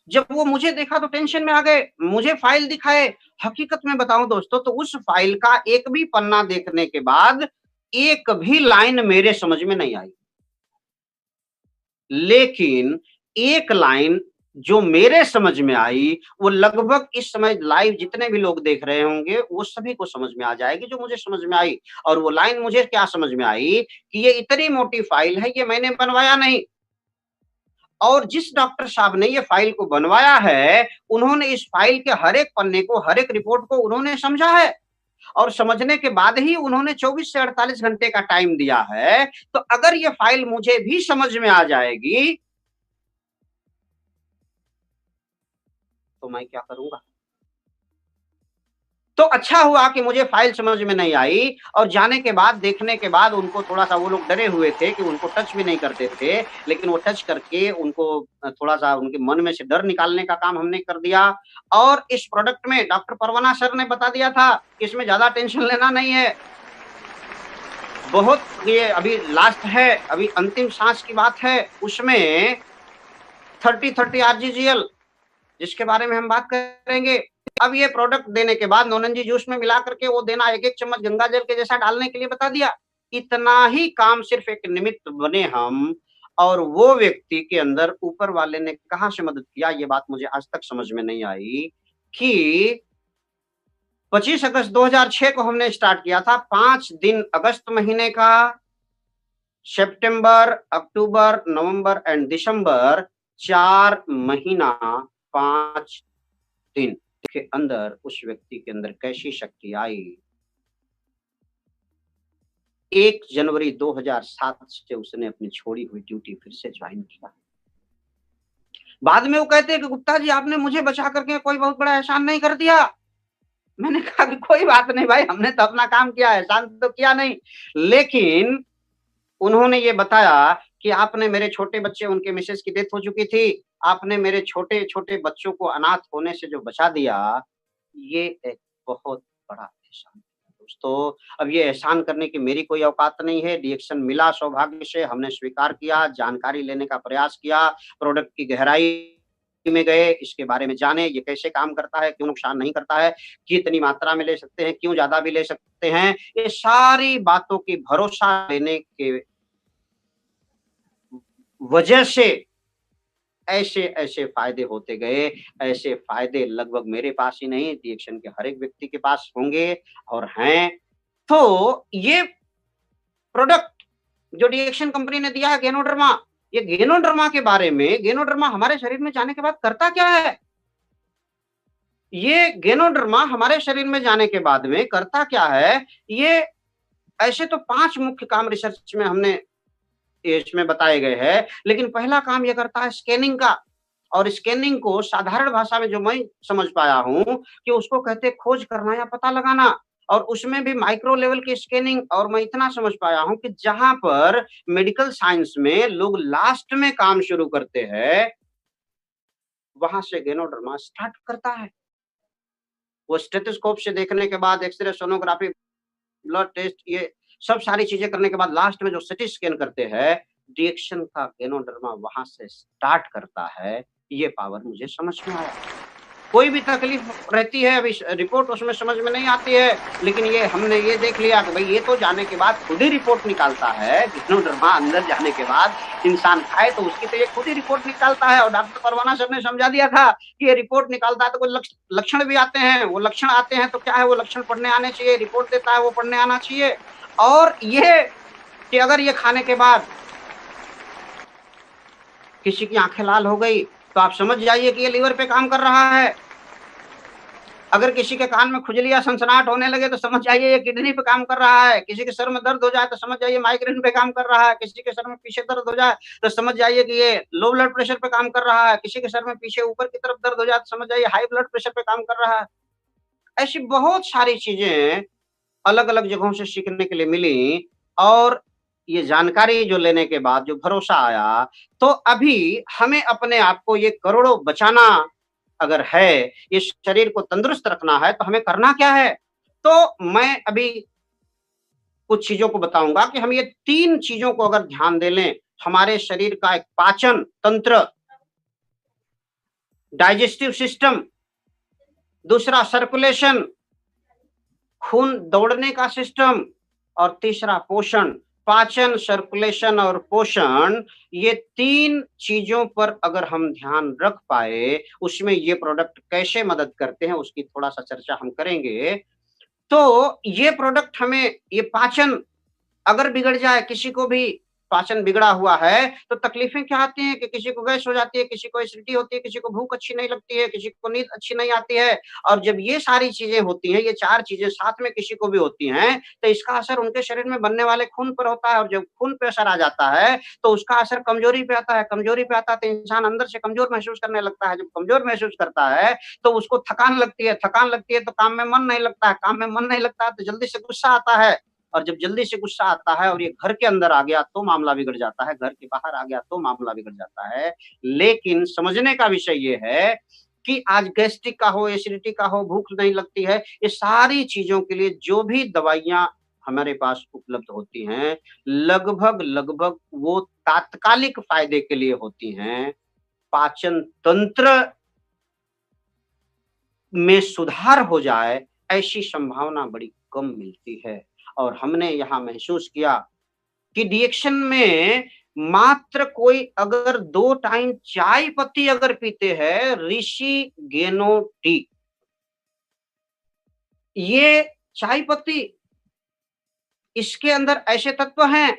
जब वो मुझे देखा तो टेंशन में आ गए, मुझे फाइल दिखाए, हकीकत में बताऊँ दोस्तों तो उस फाइल का एक भी पन्ना देखने के बाद, एक भी लाइन मेरे समझ में नहीं आई। लेकिन एक लाइन जो मेरे समझ में आई, वो लगभग इस समय लाइव जितने भी लोग देख रहे होंगे, वो सभी को समझ में आ जाएगी जो मुझे समझ में आई। और वो लाइन मुझे क्या समझ में आई कि ये इतनी मोटी फाइल है, ये मैंने बनवाया नहीं। और जिस डॉक्टर साहब ने ये फाइल को बनवाया है, उन्होंने इस फाइल के हर एक पन्ने को, हर एक रिपोर्ट को उन्होंने समझा है और समझने के बाद ही उन्होंने 24 से 48 घंटे का टाइम दिया है। तो अगर ये फाइल मुझे भी समझ में आ जाएगी, तो मैं क्या करूँगा? तो अच्छा हुआ कि मुझे फाइल समझ में नहीं आई और जाने के बाद, देखने के बाद उनको थोड़ा-सा वो लोग डरे हुए थे कि उनको टच भी नहीं करते थे, लेकिन वो टच करके उनको थोड़ा-सा उनके मन में से डर निकालने का काम हमने कर दिया और इस प्रोडक्ट में डॉक्टर परवाना सर ने बता दिया था कि इसमें ज़्यादा टेंशन लेना नहीं है। बहुत ये अभी लास्ट है, अभी अंतिम साँस की बात है, उसमें 30-30 आरजीजीएल जिसके बारे में हम बात करेंगे। अब ये प्रोडक्ट देने के बाद नौनंजी जूस में मिला करके वो देना 1-1 चम्मच गंगा जल के जैसा डालने के लिए बता दिया। इतना ही काम सिर्फ़ एक निमित्त बने हम और वो व्यक्ति के अंदर ऊपर वाले ने कहाँ से मदद किया, ये बात मुझे आज तक समझ में नहीं आई कि 25 अगस्त 2006 को हमने स्टार्ट किया था, 5 दिन अगस्त महीने का, सितंबर, अक्टूबर, नवंबर एंड दिसंबर 4 महीना 5 दिन के अंदर उस व्यक्ति के अंदर कैसी शक्ति आई। 1 जनवरी 2007 से उसने अपनी छोड़ी हुई ड्यूटी फिर से ज्वाइन किया। बाद में वो कहते हैं कि गुप्ता जी आपने मुझे बचा करके कोई बहुत बड़ा एहसान नहीं कर दिया। मैंने कहा कि कोई बात नहीं भाई, हमने तो अपना काम किया है, एहसान तो किया नहीं। लेकिन उन्होंने ये बताया कि आपने मेरे छोटे बच्चे उनके मिसेज़ की डेथ हो चुकी थी, आपने मेरे छोटे-छोटे बच्चों को अनाथ होने से जो बचा दिया, ये एक बहुत बड़ा एहसान है दोस्तों। अब ये एहसान करने की मेरी कोई औकात नहीं है, रिएक्शन मिला सौभाग्य से, हमने स्वीकार किया, जानकारी लेने का प्रयास किया, प्रोडक्ट की गहराई में गए, इसके बारे में जाने, ये कैसे काम करता है, क्यों नुकसान नहीं करता है, कितनी मात्रा में ले सकते हैं, क्यों ज़्यादा भी ले सकते हैं। ये सारी बातों की भरोसा लेने के वजह से ऐसे-ऐसे फ़ायदे होते गए, ऐसे फ़ायदे लगभग मेरे पास ही नहीं, रिएक्शन के हर एक व्यक्ति के पास होंगे और हैं। तो ये प्रोडक्ट जो रिएक्शन कंपनी ने दिया है गैनोडर्मा, ये गैनोडर्मा के बारे में गैनोडर्मा हमारे शरीर में जाने के बाद करता क्या है? ये गैनोडर्मा हमारे शरीर में जाने के बाद में करता क्या है? ये ऐसे तो 5 मुख्य काम रिसर्च में हमने ये इसमें बताए गए हैं, लेकिन पहला काम ये करता है स्कैनिंग का और स्कैनिंग को साधारण भाषा में जो मैं समझ पाया हूँ कि उसको कहते हैं खोज करना या पता लगाना और उसमें भी माइक्रो लेवल की स्कैनिंग और मैं इतना समझ पाया हूँ कि जहाँ पर मेडिकल साइंस में लोग लास्ट में काम शुरू करते हैं, वहाँ से गैनोडर्मा स्टार्ट करता है। वो स्टेथोस्कोप से देखने के बाद एक्स-रे, सोनोग्राफी, ब्लड टेस्ट ये सब सारी चीज़ें करने के बाद लास्ट में जो सीटी स्कैन करते हैं, रिएक्शन का गैनोडर्मा वहाँ से स्टार्ट करता है, ये पावर मुझे समझ में आया। कोई भी तकलीफ रहती है, अभी स रिपोर्ट उसमें समझ में नहीं आती है, लेकिन ये हमने ये देख लिया कि भई ये तो जाने के बाद खुद ही रिपोर्ट निकालता है, गैनोडर्मा अंदर जाने के बाद इंसान खाए तो उसकी तो ये खुद ही रिपोर्ट निकालता है और डॉक्टर परवाना सर ने समझा दिया था कि ये रिपोर्ट निकालता है तो कुछ लक्षण भी आते हैं, वो लक्षण आते हैं तो क्या है वो लक्षण पढ़ने आने चाहिए, रिपोर्ट देता है वो पढ़ने आना चाहिए। और ये कि अगर ये खाने के बाद किसी की आँखें लाल हो गई, तो आप समझ जाइए कि ये लीवर पे काम कर रहा है। अगर किसी के कान में खुजली या सनसनाहट होने लगे तो समझ जाइए ये किडनी पे काम कर रहा है, किसी के सर में दर्द हो जाए तो समझ जाइए माइग्रेन पे काम कर रहा है, किसी के सर में पीछे दर्द हो जाए तो समझ जाइए कि ये लो ब्लड प्रेशर पे काम कर रहा है, किसी के सर में पीछे ऊपर की तरफ दर्द हो जाए तो समझ जाइए हाई ब्लड प्रेशर पे काम कर रहा है। ऐसी बहुत सारी चीज़ें अलग-अलग जगहों से सीखने के लिए मिली और ये जानकारी जो लेने के बाद जो भरोसा आया, तो अभी हमें अपने आप को ये करोड़ों बचाना अगर है, इस शरीर को तंदुरुस्त रखना है, तो हमें करना क्या है? तो मैं अभी कुछ चीज़ों को बताऊँगा कि हम ये 3 चीज़ों को अगर ध्यान दे लें, हमारे शरीर का एक पाचन तंत्र, डाइजेस्टिव सिस्टम, दूसरा सर्कुलेशन, खून दौड़ने का सिस्टम और तीसरा पोषण। पाचन, सर्कुलेशन और पोषण ये 3 चीज़ों पर अगर हम ध्यान रख पाए, उसमें ये प्रोडक्ट कैसे मदद करते हैं, उसकी थोड़ा-सा चर्चा हम करेंगे। तो ये प्रोडक्ट हमें ये पाचन अगर बिगड़ जाए, किसी को भी पाचन बिगड़ा हुआ है, तो तकलीफ़ें क्या आती हैं कि किसी को गैस हो जाती है, किसी को एसिडिटी होती है, किसी को भूख अच्छी नहीं लगती है, किसी को नींद अच्छी नहीं आती है और जब ये सारी चीज़ें होती हैं, ये 4 चीज़ें साथ में किसी को भी होती हैं, तो इसका असर उनके शरीर में बनने वाले खून पर होता है और जब खून पे असर आ जाता है, तो उसका असर कमज़ोरी पे आता है, कमज़ोरी पे आता है तो इंसान अंदर से कमज़ोर महसूस करने लगता है, जब कमज़ोर महसूस करता है, तो उसको थकान लगती है तो काम में मन नहीं लगता है, काम में मन नहीं लगता है तो जल्दी से गुस्सा आता है और जब जल्दी से गुस्सा आता है और ये घर के अंदर आ गया तो मामला बिगड़ जाता है, घर के बाहर आ गया तो मामला बिगड़ जाता है। लेकिन समझने का विषय ये है कि आज गैस्ट्रिक का हो, एसिडिटी का हो, भूख नहीं लगती है, ये सारी चीज़ों के लिए जो भी दवाइयाँ हमारे पास उपलब्ध होती हैं, लगभग वो तात्कालिक फ़ायदे के लिए होती हैं। पाचन तंत्र में सुधार हो जाए, ऐसी संभावना बड़ी कम मिलती है। और हमने यहाँ महसूस किया कि रिएक्शन में मात्र कोई अगर 2 टाइम चाय पत्ती अगर पीते हैं, ऋषि गेनो टी, ये चाय पत्ती इसके अंदर ऐसे तत्व हैं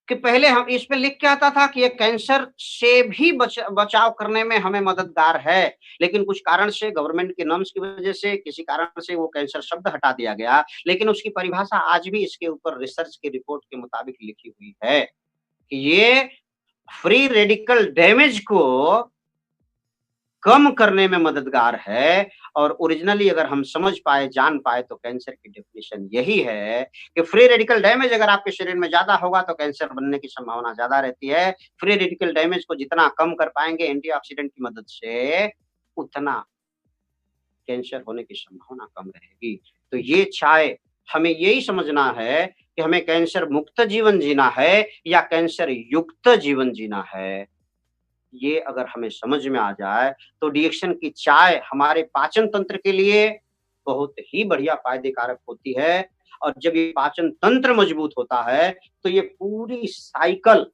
कि पहले हम इस पे लिख के आता था कि ये कैंसर से भी बचाव करने में हमें मददगार है। लेकिन कुछ कारण से गवर्नमेंट के नॉर्म्स की वजह से, किसी कारण से वो कैंसर शब्द हटा दिया गया। लेकिन उसकी परिभाषा आज भी इसके ऊपर रिसर्च की रिपोर्ट के मुताबिक लिखी हुई है कि ये फ्री रेडिकल डैमेज को कम करने में मददगार है। और ओरिजिनली अगर हम समझ पाए, जान पाए तो कैंसर की डेफिनिशन यही है कि फ्री रेडिकल डैमेज अगर आपके शरीर में ज़्यादा होगा तो कैंसर बनने की संभावना ज़्यादा रहती है। फ्री रेडिकल डैमेज को जितना कम कर पाएँगे एंटीऑक्सीडेंट की मदद से, उतना कैंसर होने की संभावना कम रहेगी। तो ये चाहे हमें यही समझना है कि हमें कैंसर मुक्त जीवन जीना है या कैंसर युक्त जीवन जीना है। ये अगर हमें समझ में आ जाए तो डिएक्शन की चाय हमारे पाचन तंत्र के लिए बहुत ही बढ़िया फ़ायदे कारक होती है। और जब ये पाचन तंत्र मजबूत होता है तो ये पूरी साइकिल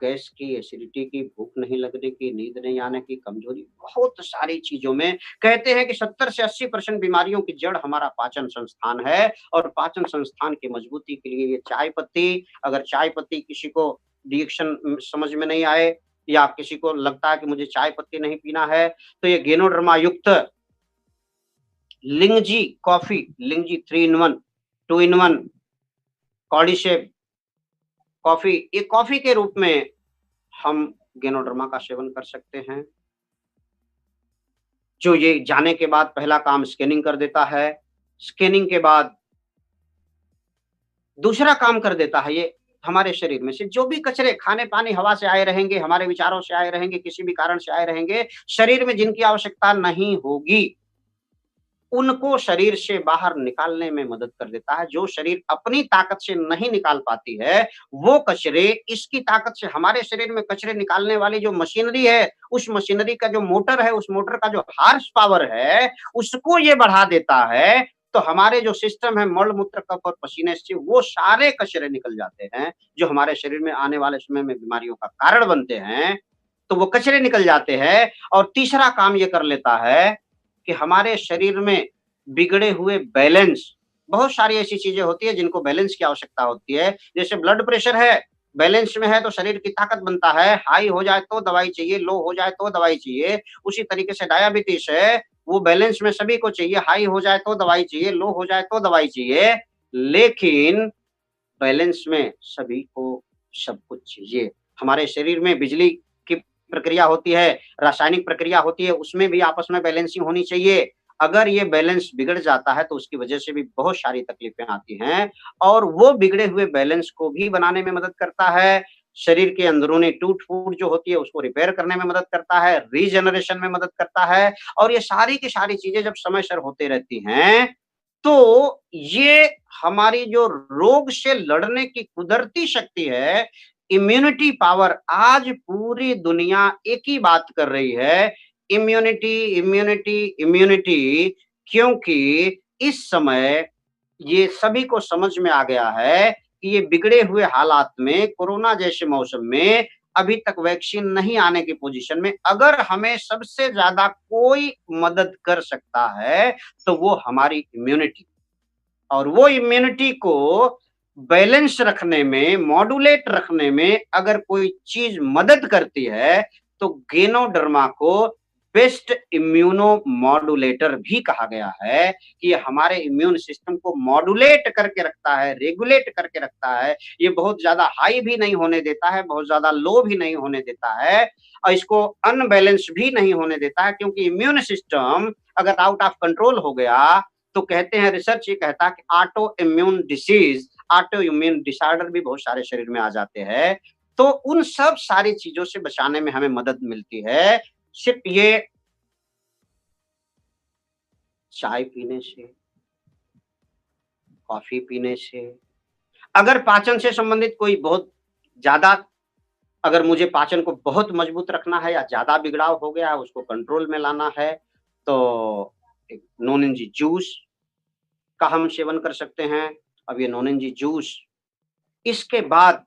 गैस की, एसिडिटी की, भूख नहीं लगने की, नींद नहीं आने की, कमज़ोरी, बहुत सारी चीज़ों में कहते हैं कि 70 से 80% बीमारियों की जड़ हमारा पाचन संस्थान है। और पाचन संस्थान की मजबूती के लिए ये चाय पत्ती, अगर चाय पत्ती किसी को डिएक्शन समझ में नहीं आए या किसी को लगता है कि मुझे चाय पत्ती नहीं पीना है, तो ये गैनोडर्मा युक्त लिंगजी कॉफ़ी, लिंगजी 3 इन 1, 2 इन 1 कॉर्डिशेप कॉफ़ी, ये कॉफ़ी के रूप में हम गैनोडर्मा का सेवन कर सकते हैं। जो ये जाने के बाद पहला काम स्कैनिंग कर देता है। स्कैनिंग के बाद दूसरा काम कर देता है ये, हमारे शरीर में से जो भी कचरे खाने-पानी हवा से आए रहेंगे, हमारे विचारों से आए रहेंगे, किसी भी कारण से आए रहेंगे, शरीर में जिनकी आवश्यकता नहीं होगी, उनको शरीर से बाहर निकालने में मदद कर देता है। जो शरीर अपनी ताकत से नहीं निकाल पाती है, वो कचरे इसकी ताकत से हमारे शरीर में कचरे निकालने वाली जो मशीनरी है, उस मशीनरी का जो मोटर है, उस मोटर का जो हॉर्स पावर है, उसको ये बढ़ा देता है। तो हमारे जो सिस्टम है मल-मूत्र, कफ और पसीने से वो सारे कचरे निकल जाते हैं, जो हमारे शरीर में आने वाले समय में बीमारियों का कारण बनते हैं, तो वो कचरे निकल जाते हैं। और तीसरा काम ये कर लेता है कि हमारे शरीर में बिगड़े हुए बैलेंस, बहुत सारी ऐसी चीज़ें होती हैं जिनको बैलेंस की आवश्यकता होती है। जैसे ब्लड प्रेशर है, बैलेंस में है तो शरीर की ताकत बनता है, हाई हो जाए तो दवाई चाहिए, लो हो जाए तो दवाई चाहिए। उसी तरीके से डायबिटीज़ है, वो बैलेंस में सभी को चाहिए, हाई हो जाए तो दवाई चाहिए, लो हो जाए तो दवाई चाहिए। लेकिन बैलेंस में सभी को सब कुछ चाहिए। हमारे शरीर में बिजली की प्रक्रिया होती है, रासायनिक प्रक्रिया होती है, उसमें भी आपस में बैलेंसिंग होनी चाहिए। अगर ये बैलेंस बिगड़ जाता है तो उसकी वजह से भी बहुत सारी तकलीफ़ें आती हैं। और वो बिगड़े हुए बैलेंस को भी बनाने में मदद करता है। शरीर के अंदरूनी टूट-फूट जो होती है उसको रिपेयर करने में मदद करता है, रीजनरेशन में मदद करता है। और ये सारी की सारी चीज़ें जब समय-सर होते रहती हैं, तो ये हमारी जो रोग से लड़ने की कुदरती शक्ति है, इम्यूनिटी पावर, आज पूरी दुनिया एक ही बात कर रही है, इम्यूनिटी, इम्यूनिटी, इम्यूनिटी। क्योंकि इस समय ये सभी को समझ में आ गया है कि ये बिगड़े हुए हालात में, कोरोना जैसे मौसम में अभी तक वैक्सीन नहीं आने की पोज़ीशन में अगर हमें सबसे ज़्यादा कोई मदद कर सकता है, तो वो हमारी इम्यूनिटी। और वो इम्यूनिटी को बैलेंस रखने में, मॉड्यूलेट रखने में अगर कोई चीज़ मदद करती है, तो गैनोडर्मा को बेस्ट इम्यूनो मॉड्यूलेटर भी कहा गया है कि ये हमारे इम्यून सिस्टम को मॉड्यूलेट करके रखता है, रेगुलेट करके रखता है। ये बहुत ज़्यादा हाई भी नहीं होने देता है, बहुत ज़्यादा लो भी नहीं होने देता है और इसको अनबैलेंस भी नहीं होने देता है। क्योंकि इम्यून सिस्टम अगर आउट ऑफ कंट्रोल हो गया, तो कहते हैं, रिसर्च ये कहता है कि auto immune disease, auto immune disorder भी बहुत सारे शरीर में आ जाते हैं। तो उन सब सारी चीज़ों से बचाने में हमें मदद मिलती है। सिर्फ़ ये चाय पीने से, कॉफ़ी पीने से, अगर पाचन से संबंधित कोई बहुत ज़्यादा, अगर मुझे पाचन को बहुत मजबूत रखना है या ज़्यादा बिगड़ाव हो गया है, उसको कंट्रोल में लाना है, तो एक नोनिंजी जूस का हम सेवन कर सकते हैं। अब ये नोनिंजी जूस, इसके बाद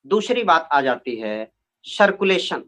दूसरी बात आ जाती है सर्कुलेशन।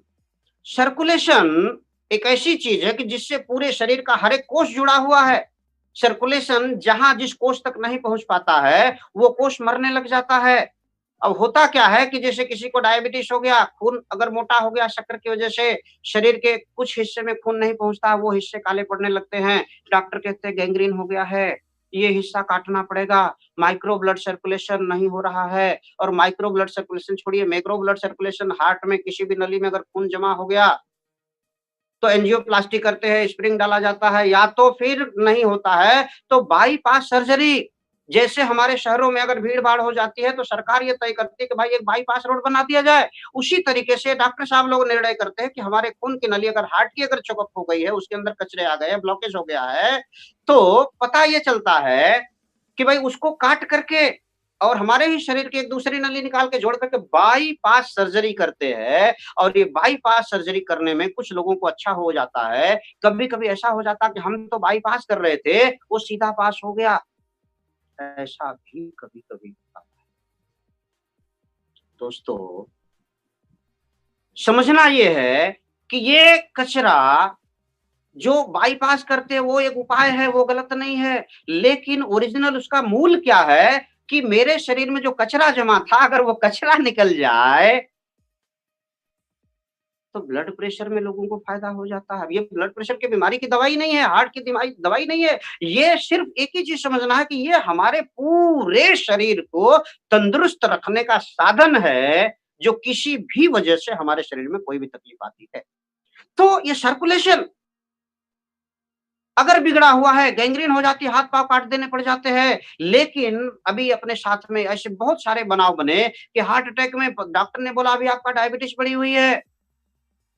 सर्कुलेशन एक ऐसी चीज़ है कि जिससे पूरे शरीर का हर एक कोष जुड़ा हुआ है। सर्कुलेशन जहाँ जिस कोष तक नहीं पहुँच पाता है, वो कोष मरने लग जाता है। अब होता क्या है कि जैसे किसी को डायबिटीज़ हो गया, खून अगर मोटा हो गया शक्कर की वजह से, शरीर के कुछ हिस्से में खून नहीं पहुँचता, वो हिस्से काले पड़ने लगते हैं। डॉक्टर कहते हैं गैंग्रीन हो गया है ये हिस्सा काटना पड़ेगा, माइक्रो ब्लड सर्कुलेशन नहीं हो रहा है और माइक्रो ब्लड सर्कुलेशन छोड़िए मैक्रो ब्लड सर्कुलेशन हार्ट में किसी भी नली में अगर खून जमा हो गया तो एंजियोप्लास्टी करते हैं, स्प्रिंग डाला जाता है या तो फिर नहीं होता है तो बाईपास सर्जरी। जैसे हमारे शहरों में अगर भीड़-भाड़ हो जाती है तो सरकार ये तय करती है कि भाई एक बाईपास रोड बना दिया जाए। उसी तरीके से डॉक्टर साहब लोग निर्णय करते हैं कि हमारे खून की नली अगर हार्ट की अगर चोकअप हो गई है, उसके अंदर कचरे आ गए हैं, ब्लॉकेज हो गया है, तो पता ये चलता है कि भाई उसको काट करके और हमारे ही शरीर की एक दूसरी नली निकाल के जोड़ करके बाईपास सर्जरी करते हैं और ये बाईपास सर्जरी करने में कुछ लोगों को अच्छा हो जाता है। कभी-कभी ऐसा हो जाता है कि हम तो बाईपास कर रहे थे, वो सीधा पास हो गया। ऐसा भी कभी-कभी होता है। दोस्तों, समझना ये है कि ये कचरा जो बाईपास करते हैं वो एक उपाय है, वो गलत नहीं है। लेकिन ओरिजिनल उसका मूल क्या है कि मेरे शरीर में जो कचरा जमा था अगर वो कचरा निकल जाए तो ब्लड प्रेशर में लोगों को फ़ायदा हो जाता है। अब ये ब्लड प्रेशर की बीमारी की दवाई नहीं है, हार्ट की दिमाई दवाई नहीं है। ये सिर्फ़ एक ही चीज़ समझना है कि ये हमारे पूरे शरीर को तंदुरुस्त रखने का साधन है, जो किसी भी वजह से हमारे शरीर में कोई भी तकलीफ़ आती है। तो ये सर्कुलेशन अगर बिगड़ा हुआ है, गैंग्रीन हो जाती है, हाथ-पाँव काट देने पड़ जाते हैं। लेकिन अभी अपने साथ में ऐसे बहुत सारे बनाव बने कि हार्ट अटैक में प डॉक्टर ने बोला अभी आपका डायबिटीज़ बढ़ी हुई है।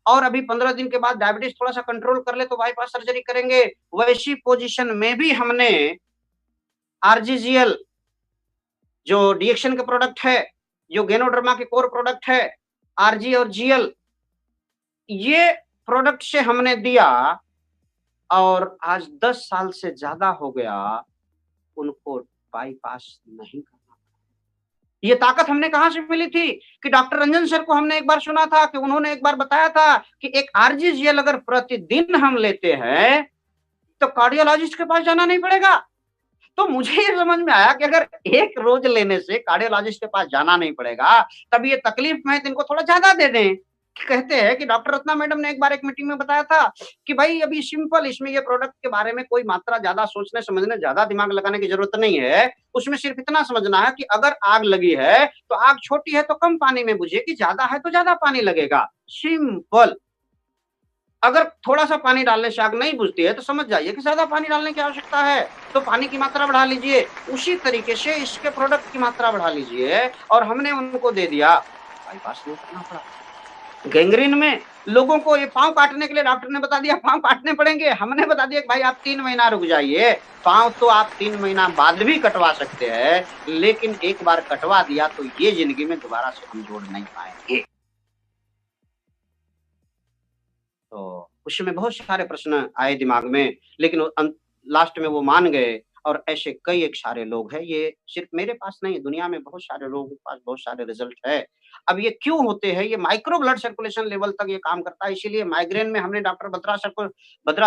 और अभी 15 दिन के बाद डायबिटीज थोड़ा-सा कंट्रोल कर ले तो बाईपास सर्जरी करेंगे। वैसी पोज़ीशन में भी हमने आरजीजीएल जो डीएक्शन का प्रोडक्ट है, जो गैनोडर्मा के कोर प्रोडक्ट है, आरजी और जीएल ये प्रोडक्ट से हमने दिया और आज 10 साल से ज़्यादा हो गया, उनको बाईपास नहीं करना। ये ताकत हमने कहाँ से मिली थी कि डॉक्टर रंजन सर को हमने एक बार सुना था कि उन्होंने एक बार बताया था कि एक आरजीजीएल अगर प्रतिदिन हम लेते हैं, तो कार्डियोलॉजिस्ट के पास जाना नहीं पड़ेगा। तो मुझे ये समझ में आया कि अगर एक रोज लेने से कार्डियोलॉजिस्ट के पास जाना नहीं पड़ेगा, तब ये तकलीफ में तो इनको थोड़ा ज़्यादा दे दें। कहते हैं कि डॉक्टर रत्ना मैडम ने एक बार एक मीटिंग में बताया था कि भाई अभी सिंपल इसमें ये प्रोडक्ट के बारे में कोई मात्रा ज़्यादा सोचने समझने, ज़्यादा दिमाग लगाने की ज़रूरत नहीं है। उसमें सिर्फ इतना समझना है कि अगर आग लगी है, तो आग छोटी है तो कम पानी में बुझेगी, ज़्यादा है तो ज़्यादा पानी लगेगा। सिंपल। अगर थोड़ा-सा पानी डालने से आग नहीं बुझती है, तो समझ जाइए कि ज़्यादा पानी डालने की आवश्यकता है, तो पानी की मात्रा बढ़ा लीजिए। उसी तरीके से इसके प्रोडक्ट की मात्रा बढ़ा लीजिए और हमने उनको दे दिया, बाईपास नहीं करना पड़ा। गैंग्रीन में लोगों को ये पाँव काटने के लिए डॉक्टर ने बता दिया पाँव काटने पड़ेंगे, हमने बता दिया कि भाई आप 3 महीना रुक जाइए, पाँव तो आप 3 महीना बाद भी कटवा सकते हैं, लेकिन एक बार कटवा दिया तो ये ज़िंदगी में दोबारा से हम जोड़ नहीं पाएँगे। तो उसमें बहुत सारे प्रश्न आए दिमाग में, लेकिन लास्ट में वो मान गए और ऐसे कई एक सारे लोग हैं, ये सिर्फ़ मेरे पास नहीं, दुनिया में बहुत सारे लोगों के पास बहुत सारे रिज़ल्ट है। अब ये क्यों होते हैं? ये माइक्रो ब्लड सर्कुलेशन लेवल तक ये काम करता है, इसीलिए माइग्रेन में हमने डॉक्टर बत्रा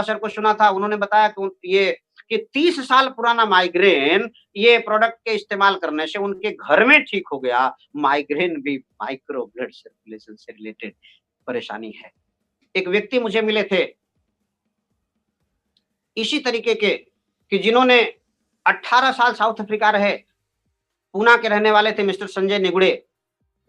सर को सुना था, उन्होंने बताया कि उन ये कि 30 साल पुराना माइग्रेन, ये प्रोडक्ट के इस्तेमाल करने से उनके घर में ठीक हो गया। माइग्रेन भी माइक्रो ब्लड सर्कुलेशन से रिलेटेड परेशानी है। एक व्यक्ति मुझे मिले थे, इसी तरीके के कि जिन्होंने 18 साल साउथ अफ्रीका रहे, पूना के रहने वाले थे मिस्टर संजय निगुड़े।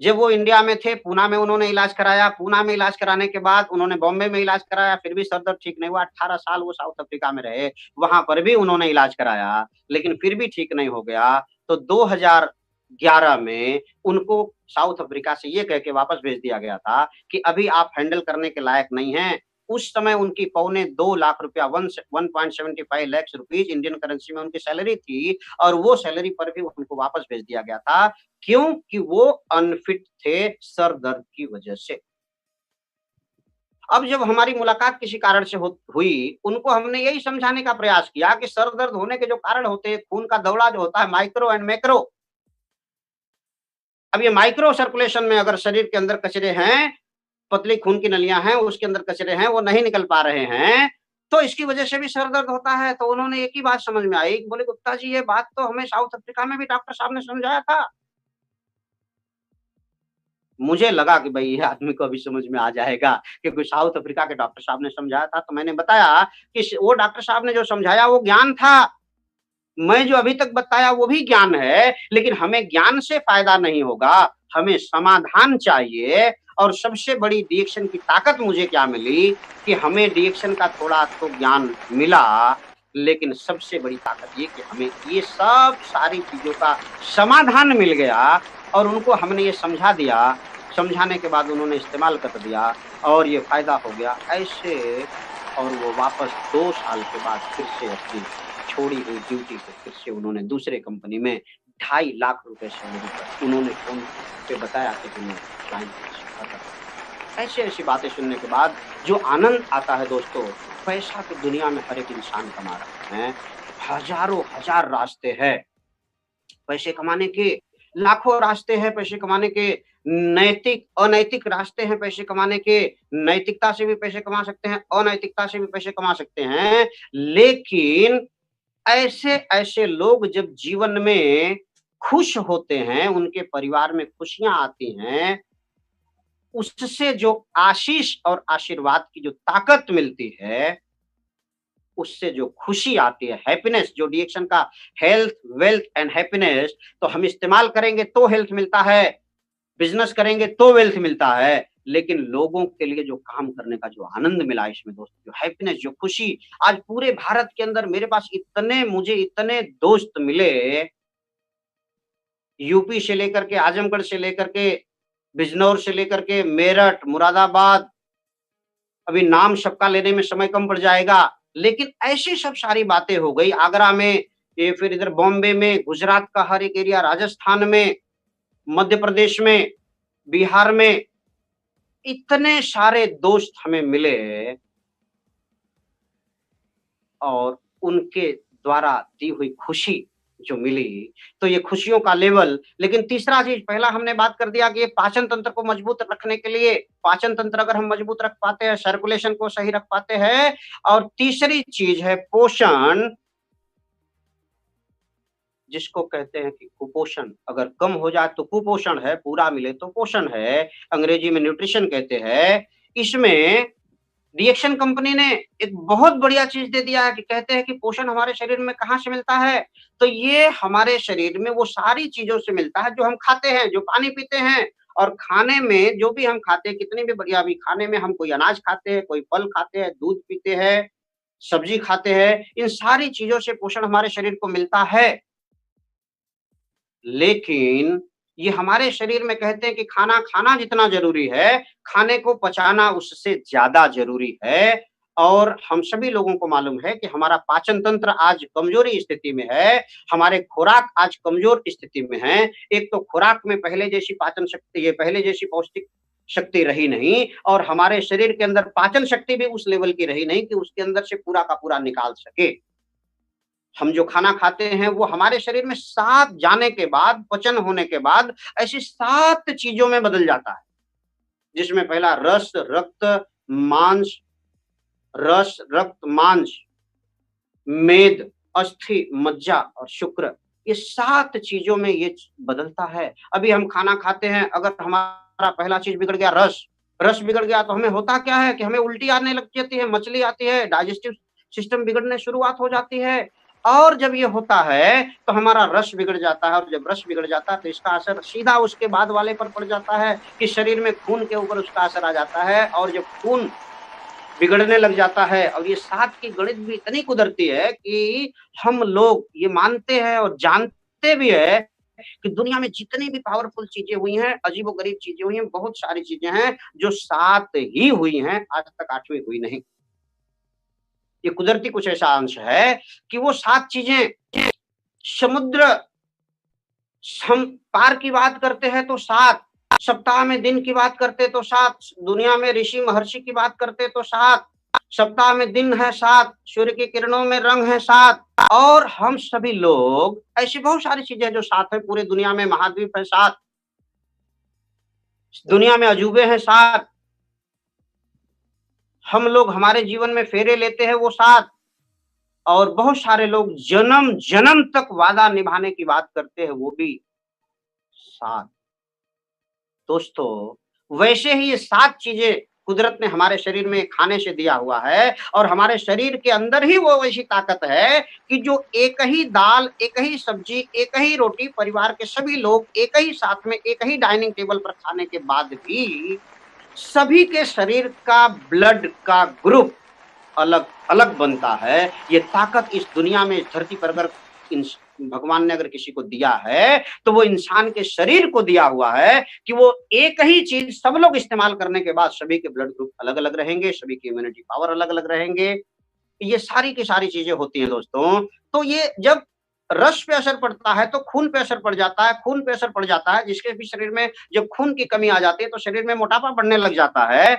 जब वो इंडिया में थे, पूना में उन्होंने इलाज कराया, पूना में इलाज कराने के बाद उन्होंने बॉम्बे में इलाज कराया, फिर भी सर दर्द ठीक नहीं हुआ, 18 साल वो साउथ अफ्रीका में रहे, वहाँ पर भी उन्होंने इलाज कराया, लेकिन फिर भी ठीक नहीं हो गया। तो 2011 में उनको साउथ अफ्रीका से ये कह के वापस भेज दिया गया था कि अभी आप हैंडल करने के लायक नहीं हैं। उस समय उनकी पौने 2 लाख रुपया 1.75 लाख रुपीज़ इंडियन करेंसी में उनकी सैलरी थी और वो सैलरी पर भी उनको वापस भेज दिया गया था। क्यों? कि वो अनफिट थे सर दर्द की वजह से। अब जब हमारी मुलाकात किसी कारण से हो हुई, उनको हमने यही समझाने का प्रयास किया कि सर दर्द होने के जो कारण होते हैं, खून का दौड़ा जो होता है माइक्रो एंड मैक्रो। अब ये माइक्रो सर्कुलेशन में अगर शरीर के अंदर कचरे हैं, पतली खून की नलियाँ हैं, उसके अंदर कचरे हैं, वो नहीं निकल पा रहे हैं, तो इसकी वजह से भी सर दर्द होता है। तो उन्होंने एक ही बात समझ में आई, बोले गुप्ता जी ये बात तो हमें साउथ अफ्रीका में भी डॉक्टर साहब ने समझाया था। मुझे लगा कि भई ये आदमी को अभी समझ में आ जाएगा, क्योंकि साउथ अफ्रीका के डॉक्टर साहब ने समझाया था, तो मैंने बताया कि स वो डॉक्टर साहब ने जो समझाया वो ज्ञान था। मैं जो अभी तक बताया वो भी ज्ञान है, लेकिन हमें ज्ञान से फ़ायदा नहीं होगा, हमें समाधान चाहिए। और सबसे बड़ी डिएक्शन की ताकत मुझे क्या मिली कि हमें डिएक्शन का थोड़ा तो ज्ञान मिला, लेकिन सबसे बड़ी ताकत ये कि हमें ये सब सारी चीज़ों का समाधान मिल गया और उनको हमने ये समझा दिया, समझाने के बाद उन्होंने इस्तेमाल कर दिया और ये फ़ायदा हो गया। ऐसे और वो वापस 2 साल के बाद फिर से अपनी छोड़ी हुई ड्यूटी को फिर से उन्होंने दूसरे कंपनी में 2.5 लाख रुपए सैलरी पर उन्होंने फ़ोन पे बताया कि तुम्हें क्लाइंट को कर ऐसी-ऐसी बातें सुनने के बाद जो आनंद आता है दोस्तों, पैसा तो दुनिया में हर एक इंसान कमा रहा है। हज़ारों हज़ार रास्ते हैं पैसे कमाने के, लाखों रास्ते हैं पैसे कमाने के, नैतिक, अनैतिक रास्ते हैं पैसे कमाने के। नैतिकता से भी पैसे कमा सकते हैं, अनैतिकता से भी पैसे कमा सकते हैं। लेकिन ऐसे-ऐसे लोग जब जीवन में खुश होते हैं, उनके परिवार में खुशियाँ आती हैं, उससे जो आशीष और आशीर्वाद की जो ताकत मिलती है, उससे जो खुशी आती है, हैप्पीनेस जो डिएक्शन का हेल्थ, वेल्थ एंड हैप्पीनेस तो हम इस्तेमाल करेंगे तो हेल्थ मिलता है, बिज़नेस करेंगे तो वेल्थ मिलता है। लेकिन लोगों के लिए जो काम करने का जो आनंद मिला इसमें दोस्तों, जो हैप्पीनेस, जो खुशी, आज पूरे भारत के अंदर मेरे पास मुझे इतने दोस्त मिले, यूपी से लेकर के, आजमगढ़ से लेकर के, बिजनौर से लेकर के, मेरठ, मुरादाबाद, अभी नाम सबका लेने में समय कम पड़ जाएगा, लेकिन ऐसी सब सारी बातें हो गई आगरा में, ये फिर इधर बॉम्बे में, गुजरात का हर एक एरिया, राजस्थान में, मध्य प्रदेश में, बिहार में, इतने सारे दोस्त हमें मिले और उनके द्वारा दी हुई खुशी जो मिली, तो ये खुशियों का लेवल। लेकिन तीसरा चीज़, पहला हमने बात कर दिया कि ये पाचन तंत्र को मजबूत रखने के लिए, पाचन तंत्र अगर हम मजबूत रख पाते हैं, सर्कुलेशन को सही रख पाते हैं और तीसरी चीज़ है पोषण, जिसको कहते हैं कि कुपोषण अगर कम हो जाए तो कुपोषण है, पूरा मिले तो पोषण है, अंग्रेजी में न्यूट्रिशन कहते हैं। इसमें रिएक्शन कंपनी ने एक बहुत बढ़िया चीज़ दे दिया है कि कहते हैं कि पोषण हमारे शरीर में कहाँ से मिलता है? तो ये हमारे शरीर में वो सारी चीज़ों से मिलता है जो हम खाते हैं, जो पानी पीते हैं और खाने में जो भी हम खाते हैं, कितनी भी बढ़िया भी खाने में हम कोई अनाज खाते हैं, कोई फल खाते हैं, दूध पीते हैं, सब्ज़ी खाते हैं, इन सारी चीज़ों से पोषण हमारे शरीर को मिलता है। लेकिन ये हमारे शरीर में कहते हैं कि खाना खाना जितना ज़रूरी है, खाने को पचाना उससे ज़्यादा ज़रूरी है। और हम सभी लोगों को मालूम है कि हमारा पाचन तंत्र आज कमज़ोरी स्थिति में है, हमारे खुराक आज कमज़ोर स्थिति में हैं। एक तो खुराक में पहले जैसी पाचन शक्ति ये पहले जैसी पौष्टिक शक्ति रही नहीं और हमारे शरीर के अंदर पाचन शक्ति भी उस लेवल की रही नहीं कि उसके अंदर से पूरा का पूरा निकाल सके। हम जो खाना खाते हैं वो हमारे शरीर में 7 जाने के बाद, पचन होने के बाद ऐसी 7 चीज़ों में बदल जाता है। जिसमें पहला मांस रक्त, मांस, मेद, अस्थि, मज्जा और शुक्र, ये 7 चीज़ों में ये बदलता है। अभी हम खाना खाते हैं, अगर हमारा पहला चीज़ बिगड़ गया रस बिगड़ गया तो हमें होता क्या है कि हमें उल्टी आने लग जाती है, मचली आती है, डाइजेस्टिव सिस्टम बिगड़ने शुरुआत हो जाती है। और जब ये होता है, तो हमारा रस बिगड़ जाता है और जब रस बिगड़ जाता है, तो इसका असर सीधा उसके बाद वाले पर पड़ जाता है कि शरीर में खून के ऊपर उसका असर आ जाता है और जब खून बिगड़ने लग जाता है और ये 7 की गणित भी इतनी कुदरती है कि हम लोग ये मानते हैं और जानते भी हैं कि दुनिया में जितनी भी पावरफुल चीज़ें हुई हैं, अजीबो-गरीब चीज़ें हुई हैं, बहुत सारी चीज़ें हैं जो 7 ही हुई हैं, आज तक 8वीं हुई नहीं। ये कुदरती कुछ ऐसा अंश है कि वो 7 चीज़ें समुद्र हम पार की बात करते हैं तो 7, सप्ताह में दिन की बात करते तो 7, दुनिया में ऋषि महर्षि की बात करते तो 7, सप्ताह में दिन है 7, सूर्य की किरणों में रंग है 7 और हम सभी लोग ऐसी बहुत सारी चीज़ें जो 7 है, पूरे दुनिया में महाद्वीप है 7, दुनिया में अजूबे हैं 7, हम लोग हमारे जीवन में फेरे लेते हैं वो 7 और बहुत सारे लोग जन्म-जन्म तक वादा निभाने की बात करते हैं वो भी 7। दोस्तों, वैसे ही ये 7 चीज़ें कुदरत ने हमारे शरीर में खाने से दिया हुआ है और हमारे शरीर के अंदर ही वो ऐसी ताकत है कि जो एक ही दाल, एक ही सब्जी, एक ही रोटी परिवार के सभी लोग एक ही साथ में एक ही डाइनिंग टेबल पर खाने के बाद भी सभी के शरीर का ब्लड का ग्रुप अलग-अलग बनता है। ये ताकत इस दुनिया में, इस धरती पर अगर इंस भगवान ने अगर किसी को दिया है, तो वो इंसान के शरीर को दिया हुआ है कि वो एक ही चीज़ सब लोग इस्तेमाल करने के बाद सभी के ब्लड ग्रुप अलग-अलग रहेंगे, सभी की इम्यूनिटी पावर अलग-अलग रहेंगे। ये सारी की सारी चीज़ें होती हैं दोस्तों। तो ये जब रस पे असर पड़ता है, तो खून पे असर पड़ जाता है, खून पे असर पड़ जाता है, जिसके भी शरीर में जब खून की कमी आ जाती है, तो शरीर में मोटापा बढ़ने लग जाता है।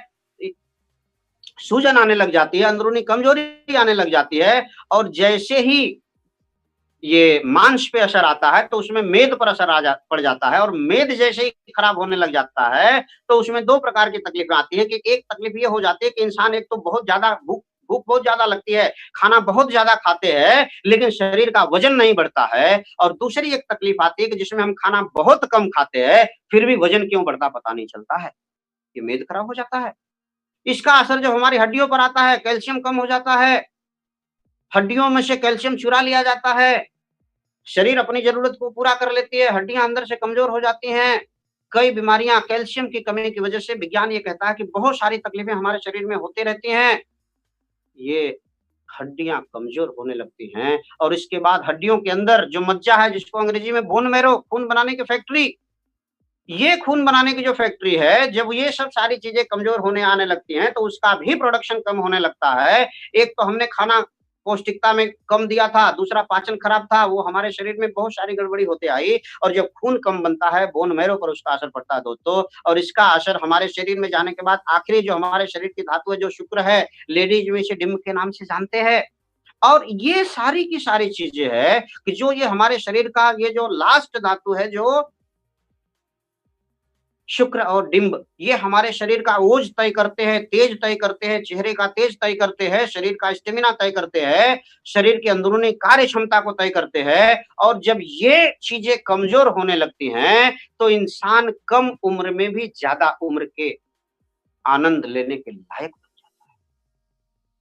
सूजन आने लग जाती है, अंदरूनी कमजोरी आने लग जाती है और जैसे ही ये मांस पे असर आता है तो उसमें मेद पर असर पड़ जाता है और मेद जैसे ही खराब होने लग जाता है तो उसमें 2 प्रकार की तकलीफें आती हैं कि एक तकलीफ ये हो जाती है कि इंसान एक तो बहुत ज़्यादा भूख भूख बहुत ज़्यादा लगती है, खाना बहुत ज़्यादा खाते हैं, लेकिन शरीर का वज़न नहीं बढ़ता है और दूसरी एक तकलीफ आती है कि जिसमें हम खाना बहुत कम खाते हैं, फिर भी वज़न क्यों बढ़ता पता नहीं चलता है। ये मेद खराब हो जाता है। इसका असर जब हमारी हड्डियों पर आता है, कैल्शियम कम हो जाता है, हड्डियों में से कैल्शियम चुरा लिया जाता है, शरीर अपनी ज़रूरत को पूरा कर लेती है, हड्डियाँ अंदर से कमज़ोर हो जाती हैं। कई बीमारियाँ कैल्शियम की कमी की वजह से विज्ञान ये कहता है कि बहुत सारी तकलीफ़ें हमारे शरीर में होती रहती हैं। ये हड्डियाँ कमज़ोर होने लगती हैं और इसके बाद हड्डियों के अंदर जो मज्जा है जिसको अंग्रेज़ी में बोन मैरो खून बनाने की फैक्ट्री, ये खून बनाने की जो फैक्ट्री है, जब ये सब सारी चीज़ें कमज़ोर होने आने लगती हैं, तो उसका भी प्रोडक्शन कम होने लगता है। एक तो हमने खाना पौष्टिकता में कम दिया था, दूसरा पाचन खराब था, वो हमारे शरीर में बहुत सारी गड़बड़ी होते आई और जब खून कम बनता है, बोन मैरो पर उसका असर पड़ता है दोस्तों और इसका असर हमारे शरीर में जाने के बाद आखिरी जो हमारे शरीर की धातु है, जो शुक्र है, लेडीज़ में इसे डिम्ब के नाम से जानते हैं। और ये सारी की सारी चीज़ें हैं कि जो ये हमारे शरीर का ये जो लास्ट धातु है, जो शुक्र और डिंब ये हमारे शरीर का ओज तय करते हैं, तेज तय करते हैं, चेहरे का तेज तय करते हैं, शरीर का स्टेमिना तय करते हैं, शरीर की अंदरूनी कार्य क्षमता को तय करते हैं और जब ये चीजें कमजोर होने लगती हैं, तो इंसान कम उम्र में भी ज्यादा उम्र के आनंद लेने के लायक बन जाता है।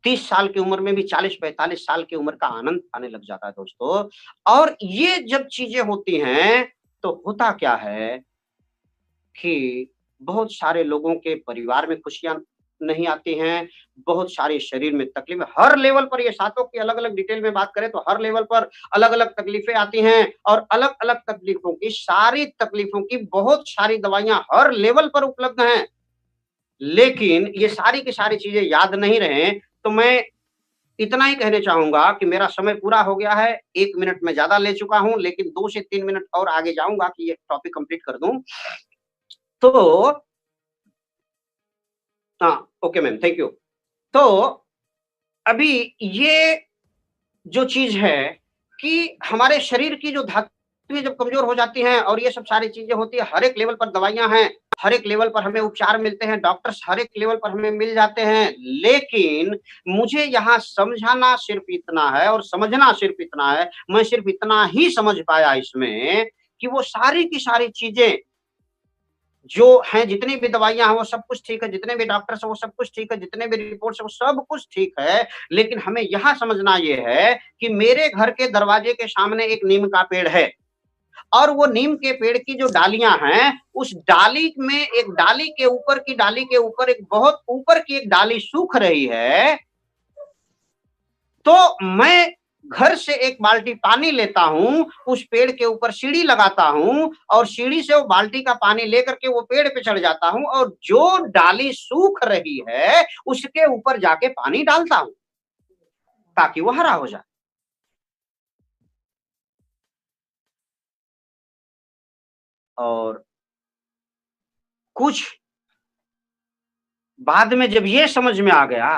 30 साल की उम्र में भी 40-45 साल की उम्र का आनंद आने लग जाता है दोस्तों। और ये जब चीजें होती हैं, तो होता क्या है कि बहुत सारे लोगों के परिवार में खुशियाँ नहीं आती हैं, बहुत सारे शरीर में तकलीफ़ें हर लेवल पर ये सातों की अलग-अलग डिटेल में बात करें तो हर लेवल पर अलग-अलग तकलीफ़ें आती हैं और अलग-अलग तकलीफ़ों की सारी तकलीफ़ों की बहुत सारी दवाइयाँ हर लेवल पर उपलब्ध हैं। लेकिन ये सारी की सारी चीज़ें याद नहीं रहें, तो मैं इतना ही कहना चाहूँगा कि मेरा समय पूरा हो गया है, 1 मिनट मैं ज़्यादा ले चुका हूँ, लेकिन 2 से 3 मिनट और आगे जाऊँगा कि ये टॉपिक कंप्लीट कर दूँ। तो हाँ, ओके मैम, थैंक यू। तो अभी ये जो चीज़ है कि हमारे शरीर की जो धातुएँ जब कमज़ोर हो जाती हैं और ये सब सारी चीज़ें होती हैं, हर एक लेवल पर दवाइयाँ हैं, हर एक लेवल पर हमें उपचार मिलते हैं, डॉक्टर्स हर एक लेवल पर हमें मिल जाते हैं। लेकिन मुझे यहाँ समझाना सिर्फ़ इतना है और समझना सिर्फ़ इतना है, मैं सिर्फ़ इतना ही समझ पाया इसमें कि वो सारी की सारी चीज़ें जो हैं जितनी भी दवाइयाँ हैं वो सब कुछ ठीक है, जितने भी डॉक्टर्स हैं वो सब कुछ ठीक है, जितने भी रिपोर्ट्स हैं वो सब कुछ ठीक है, लेकिन हमें यहाँ समझना ये है कि मेरे घर के दरवाजे के सामने एक नीम का पेड़ है और वो नीम के पेड़ की जो डालियाँ हैं, उस डाली में एक डाली के ऊपर की डाली के ऊपर एक बहुत ऊपर की एक डाली सूख रही है, तो मैं घर से एक बाल्टी पानी लेता हूँ, उस पेड़ के ऊपर सीढ़ी लगाता हूँ और सीढ़ी से वो बाल्टी का पानी लेकर के वो पेड़ पे चढ़ जाता हूँ और जो डाली सूख रही है, उसके ऊपर जाके पानी डालता हूँ, ताकि वो हरा हो जाए। और कुछ बाद में जब ये समझ में आ गया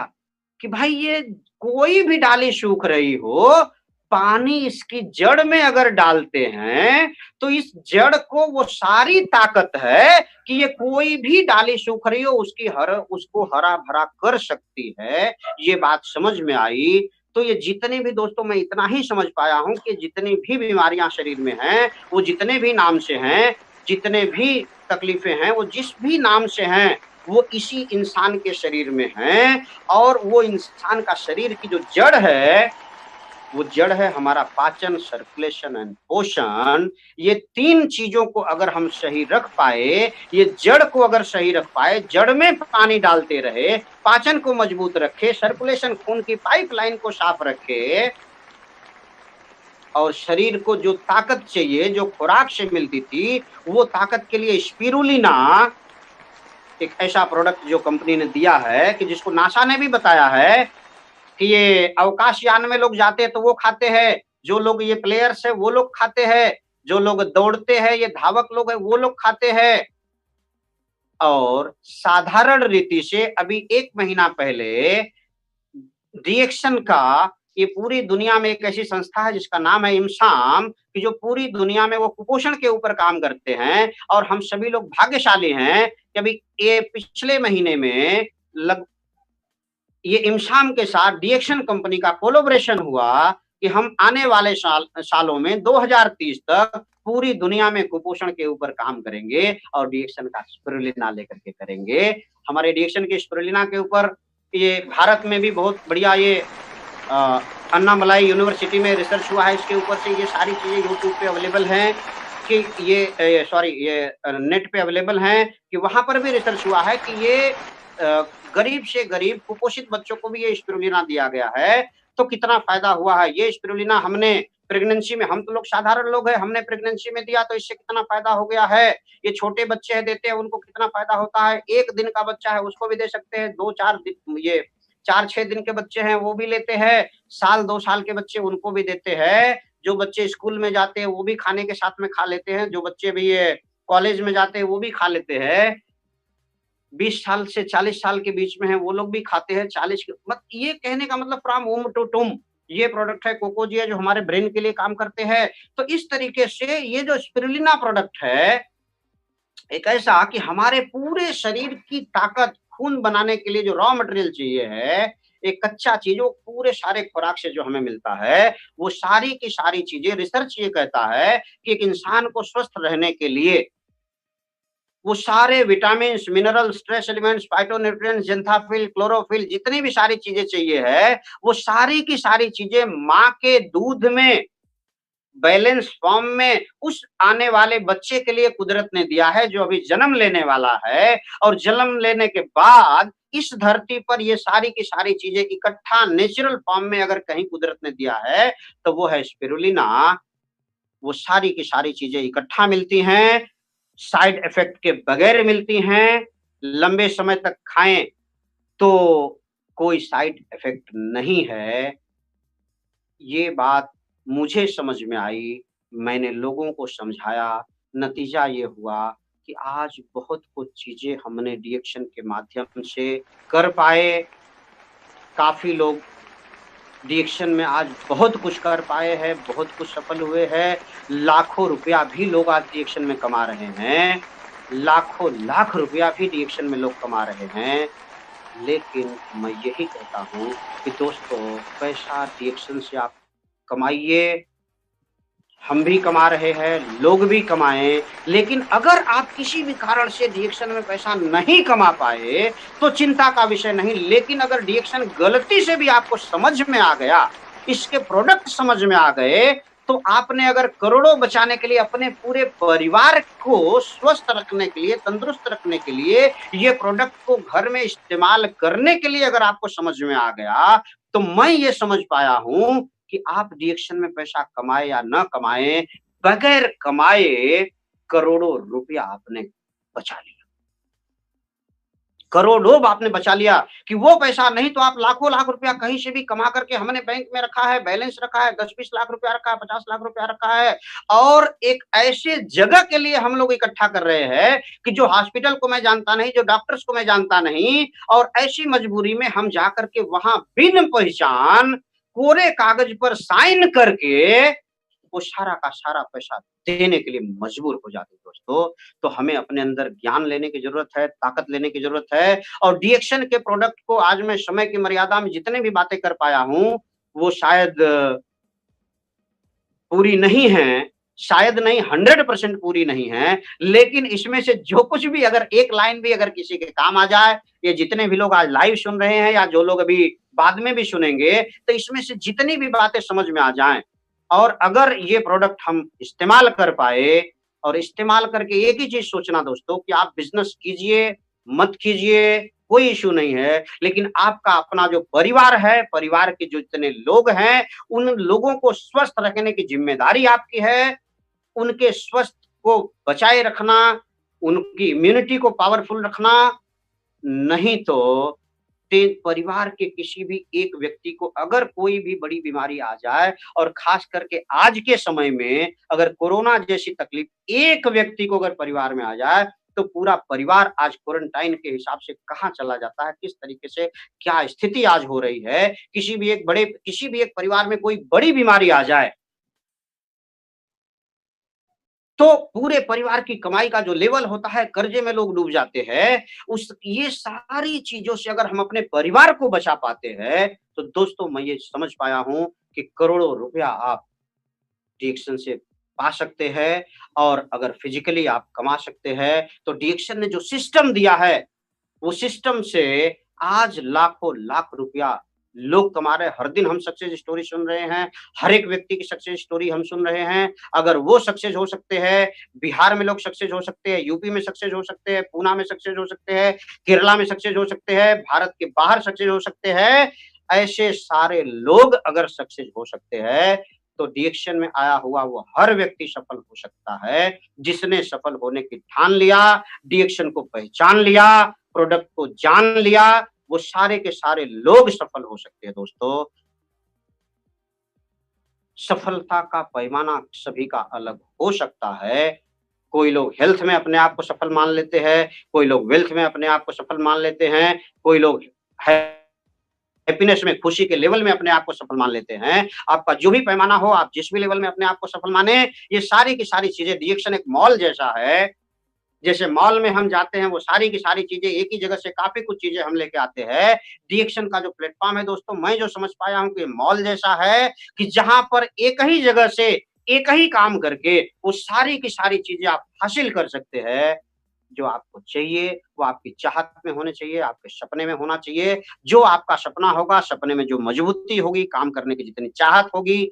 कि भाई ये कोई भी डाली सूख रही हो, पानी इसकी जड़ में अगर डालते हैं, तो इस जड़ को वो सारी ताकत है कि ये कोई भी डाली सूख रही हो उसको हरा-भरा कर सकती है। ये बात समझ में आई, तो ये जितने भी दोस्तों मैं इतना ही समझ पाया हूँ कि जितनी भी बीमारियाँ शरीर में हैं, वो जितने भी नाम से हैं, जितने भी तकलीफ़ें हैं, वो जिस भी नाम से हैं, वो इसी इंसान के शरीर में हैं और वो इंसान का शरीर की जो जड़ है, वो जड़ है हमारा पाचन, सर्कुलेशन एंड पोषण। ये 3 चीज़ों को अगर हम सही रख पाए, ये जड़ को अगर सही रख पाए, जड़ में पानी डालते रहे, पाचन को मजबूत रखे, सर्कुलेशन खून की पाइपलाइन को साफ रखे और शरीर को जो ताकत चाहिए, जो खुराक से मिलती थी, वो ताकत के लिए स्पिरुलिना एक ऐसा प्रोडक्ट जो कंपनी ने दिया है कि जिसको नासा ने भी बताया है कि ये अवकाशयान में लोग जाते हैं तो वो खाते हैं, जो लोग ये प्लेयर्स है वो लोग खाते हैं, जो लोग दौड़ते हैं, ये धावक लोग हैं वो लोग खाते हैं। और साधारण रीति से अभी 1 महीना पहले रिएक्शन का ये पूरी दुनिया में एक ऐसी संस्था है जिसका नाम है इमसाम कि जो पूरी दुनिया में वो कुपोषण के ऊपर काम करते हैं और हम सभी लोग भाग्यशाली हैं कि अभी ये पिछले महीने में लग ये इमसाम के साथ डिएक्शन कंपनी का कोलैबोरेशन हुआ कि हम आने वाले सालों में 2030 तक पूरी दुनिया में कुपोषण के ऊपर काम करेंगे और डिएक्शन का स्पिरुलिना लेकर के करेंगे। हमारे डिएक्शन के स्पिरुलिना के ऊपर ये भारत में भी बहुत बढ़िया ये अन्नामलाई यूनिवर्सिटी में रिसर्च हुआ है इसके ऊपर से। ये सारी चीज़ें यूट्यूब पे अवेलेबल हैं कि ये नेट पे अवेलेबल हैं कि वहाँ पर भी रिसर्च हुआ है कि ये गरीब से गरीब कुपोषित बच्चों को भी ये स्पिरुलिना दिया गया है, तो कितना फ़ायदा हुआ है। ये स्पिरुलिना हमने प्रेगनेंसी में, हम तो लोग साधारण लोग हैं, हमने प्रेगनेंसी में दिया तो इससे कितना फ़ायदा हो गया है। ये छोटे बच्चे हैं देते हैं उनको कितना फ़ायदा होता है। 1 दिन का बच्चा है उसको भी दे सकते हैं, 2-4 दिन ये 4-6 दिन के बच्चे हैं वो भी लेते हैं, साल 2 साल के बच्चे उनको भी देते हैं। जो बच्चे स्कूल में जाते हैं वो भी खाने के साथ में खा लेते हैं, जो बच्चे भी ये कॉलेज में जाते हैं वो भी खा लेते हैं। 20 साल से 40 साल के बीच में है वो लोग भी खाते हैं। 40 के मत ये कहने का मतलब फ्रॉम वूम्ब टू टूम्ब ये प्रोडक्ट है कोकोजिया जो हमारे ब्रेन के लिए काम करते हैं। तो इस तरीके से ये जो स्पिरुलिना प्रोडक्ट है, एक ऐसा कि हमारे पूरे शरीर की ताकत खून बनाने के लिए जो रॉ मटेरियल चाहिए है, एक कच्चा चीज़ वो पूरे सारे खुराक से जो हमें मिलता है, वो सारी की सारी चीज़ें रिसर्च ये कहता है कि एक इंसान को स्वस्थ रहने के लिए वो सारे vitamins, minerals, trace elements, phytonutrients, xanthophyll, chlorophyll जितनी भी सारी चीज़ें चाहिए है, वो सारी की सारी चीज़ें माँ के दूध में बैलेंस फॉर्म में उस आने वाले बच्चे के लिए कुदरत ने दिया है जो अभी जन्म लेने वाला है और जन्म लेने के बाद इस धरती पर ये सारी की सारी चीज़ें इकट्ठा नेचुरल फॉर्म में अगर कहीं कुदरत ने दिया है, तो वो है स्पिरुलिना। वो सारी की सारी चीज़ें इकट्ठा मिलती हैं, साइड इफ़ेक्ट के बगैर मिलती हैं, लंबे समय तक खाएँ तो कोई साइड इफ़ेक्ट नहीं है। ये बात मुझे समझ में आई, मैंने लोगों को समझाया, नतीजा ये हुआ कि आज बहुत कुछ चीज़ें हमने डिएक्शन के माध्यम से कर पाए। काफ़ी लोग डिएक्शन में आज बहुत कुछ कर पाए हैं, बहुत कुछ सफल हुए हैं। लाखों रुपया भी लोग आज डिएक्शन में कमा रहे हैं। लाखों लाख रुपया भी डिएक्शन में लोग कमा रहे हैं। लेकिन मैं यही कहता हूँ कि दोस्तों पैसा डिएक्शन से आप कमाइए, हम भी कमा रहे हैं, लोग भी कमाएँ, लेकिन अगर आप किसी भी कारण से डिएक्शन में पैसा नहीं कमा पाए, तो चिंता का विषय नहीं। लेकिन अगर डिएक्शन गलती से भी आपको समझ में आ गया, इसके प्रोडक्ट समझ में आ गए, तो आपने अगर करोड़ों बचाने के लिए, अपने पूरे परिवार को स्वस्थ रखने के लिए, तंदुरुस्त रखने के लिए, ये प्रोडक्ट को घर में इस्तेमाल करने के लिए अगर आपको समझ में आ गया, तो मैं ये समझ पाया हूँ कि आप डिएक्शन में पैसा कमाएँ या ना कमाएँ, बगैर कमाए करोड़ों रुपया आपने बचा लिया। करोड़ों आपने बचा लिया कि वो पैसा नहीं तो आप लाखों लाख रुपया कहीं से भी कमा करके हमने बैंक में रखा है, बैलेंस रखा है, 10-20 लाख रुपया रखा है, 50 लाख रुपया रखा है और एक ऐसे जगह के लिए हम लोग इकट्ठा कर रहे हैं कि जो हॉस्पिटल को मैं जानता नहीं, जो डॉक्टर्स को मैं जानता नहीं और ऐसी मजबूरी में हम जाकर के वहाँ बिन पहचान कोरे कागज पर साइन करके वो सारा का सारा पैसा देने के लिए मजबूर हो जाते हैं दोस्तों। तो हमें अपने अंदर ज्ञान लेने की ज़रूरत है, ताकत लेने की ज़रूरत है और डिएक्शन के प्रोडक्ट को आज मैं समय की मर्यादा में जितने भी बातें कर पाया हूँ, वो शायद पूरी नहीं हैं, शायद नहीं 100% पूरी नहीं है, लेकिन इसमें से जो कुछ भी अगर एक लाइन भी अगर किसी के काम आ जाए, ये जितने भी लोग आज लाइव सुन रहे हैं या जो लोग अभी बाद में भी सुनेंगे, तो इसमें से जितनी भी बातें समझ में आ जाएँ और अगर ये प्रोडक्ट हम इस्तेमाल कर पाए और इस्तेमाल करके एक ही चीज़ सोचना दोस्तों कि आप बिज़नेस कीजिए, मत कीजिए, कोई इश्यू नहीं है, लेकिन आपका अपना जो परिवार है, परिवार के जो जितने लोग हैं, उन लोगों को स्वस्थ रखने की ज़िम्मेदारी आपकी है। उनके स्वस्थ को बचाए रखना, उनकी इम्यूनिटी को पावरफुल रखना, नहीं तो परिवार के किसी भी एक व्यक्ति को अगर कोई भी बड़ी बीमारी आ जाए और खास करके आज के समय में अगर कोरोना जैसी तकलीफ एक व्यक्ति को अगर परिवार में आ जाए, तो पूरा परिवार आज क्वारंटाइन के हिसाब से कहाँ चला जाता है, किस तरीके से क्या स्थिति आज हो रही है। किसी भी एक परिवार में कोई बड़ी बीमारी आ जाए तो पूरे परिवार की कमाई का जो लेवल होता है, कर्ज़े में लोग डूब जाते हैं। उस ये सारी चीज़ों से अगर हम अपने परिवार को बचा पाते हैं, तो दोस्तों मैं ये समझ पाया हूँ कि करोड़ों रुपया आप डीएक्शन से पा सकते हैं और अगर फिज़िकली आप कमा सकते हैं, तो डीएक्शन ने जो सिस्टम दिया है, वो सिस्टम से आज लाखों लाख रुपया लोग कमा रहे हैं। हर दिन हम सक्सेस स्टोरी सुन रहे हैं, हर एक व्यक्ति की सक्सेस स्टोरी हम सुन रहे हैं। अगर वो सक्सेस हो सकते हैं, बिहार में लोग सक्सेस हो सकते हैं, यूपी में सक्सेस हो सकते हैं, पूना में सक्सेस हो सकते हैं, केरला में सक्सेस हो सकते हैं, भारत के बाहर सक्सेस हो सकते हैं। ऐसे सारे लोग अगर सक्सेस हो सकते हैं, तो डीएक्शन में आया हुआ वो हर व्यक्ति सफल हो सकता है, जिसने सफल होने की ठान लिया, डीएक्शन को पहचान लिया, प्रोडक्ट को जान लिया, वो सारे के सारे लोग सफल हो सकते हैं दोस्तों। सफलता का पैमाना सभी का अलग हो सकता है। कोई लोग हेल्थ में अपने आप को सफल मान लेते हैं, कोई लोग वेल्थ में अपने आप को सफल मान लेते हैं, कोई लोग हैप्पीनेस में, खुशी के लेवल में अपने आप को सफल मान लेते हैं। आपका जो भी पैमाना हो, आप जिस भी लेवल में अपने आप को सफल माने, ये सारी की सारी चीज़ें डीएक्शन एक मॉल जैसा है। जैसे मॉल में हम जाते हैं, वो सारी की सारी चीज़ें एक ही जगह से काफ़ी कुछ चीज़ें हम लेके आते हैं। डीएक्शन का जो प्लेटफ़ॉर्म है दोस्तों, मैं जो समझ पाया हूँ कि मॉल जैसा है कि जहाँ पर एक ही जगह से एक ही काम करके वो सारी की सारी चीज़ें आप हासिल कर सकते हैं। जो आपको चाहिए, वो आपकी चाहत में होने चाहिए, आपके सपने में होना चाहिए। जो आपका सपना होगा, सपने में जो मजबूती होगी, काम करने की जितनी चाहत होगी,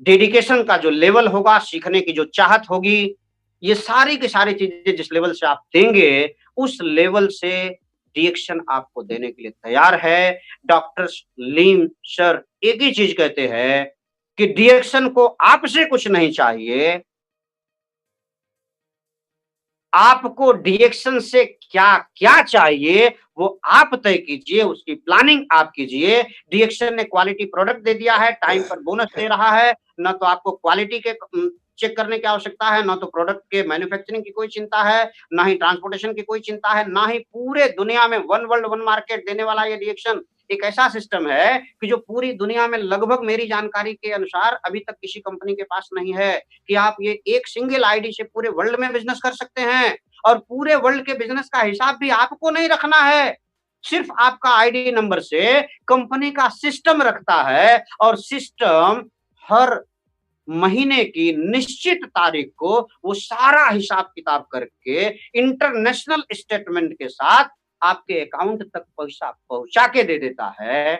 डेडिकेशन का जो लेवल होगा, सीखने की जो चाहत होगी, ये सारी की सारी चीज़ें जिस लेवल से आप देंगे, उस लेवल से डीएक्शन आपको देने के लिए तैयार है। डॉक्टर लीम सर एक ही चीज़ कहते हैं कि डीएक्शन को आपसे कुछ नहीं चाहिए, आपको डीएक्शन से क्या-क्या चाहिए, वो आप तय कीजिए, उसकी प्लानिंग आप कीजिए। डीएक्शन ने क्वालिटी प्रोडक्ट दे दिया है, टाइम पर बोनस दे रहा है, ना तो आपको क्वालिटी के चेक करने की आवश्यकता है, ना तो प्रोडक्ट के मैन्युफैक्चरिंग की कोई चिंता है, ना ही ट्रांसपोर्टेशन की कोई चिंता है, ना ही पूरे दुनिया में वन वर्ल्ड वन मार्केट देने वाला ये डीएक्शन एक ऐसा सिस्टम है कि जो पूरी दुनिया में लगभग मेरी जानकारी के अनुसार अभी तक किसी कंपनी के पास नहीं है। कि आप ये एक सिंगल आईडी से पूरे वर्ल्ड में बिज़नेस कर सकते हैं और पूरे वर्ल्ड के बिज़नेस का हिसाब भी आपको नहीं रखना है। सिर्फ आपका आईडी नंबर से कंपनी का सिस्टम रखता है और सिस्टम हर महीने की निश्चित तारीख को वो सारा हिसाब-किताब करके इंटरनेशनल स्टेटमेंट के साथ आपके अकाउंट तक पैसा पहुँचा के दे देता है।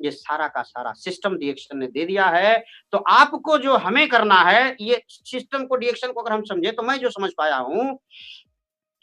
ये सारा का सारा सिस्टम डीएक्शन ने दे दिया है। तो आपको जो हमें करना है, ये सिस्टम को डीएक्शन को अगर हम समझे तो मैं जो समझ पाया हूँ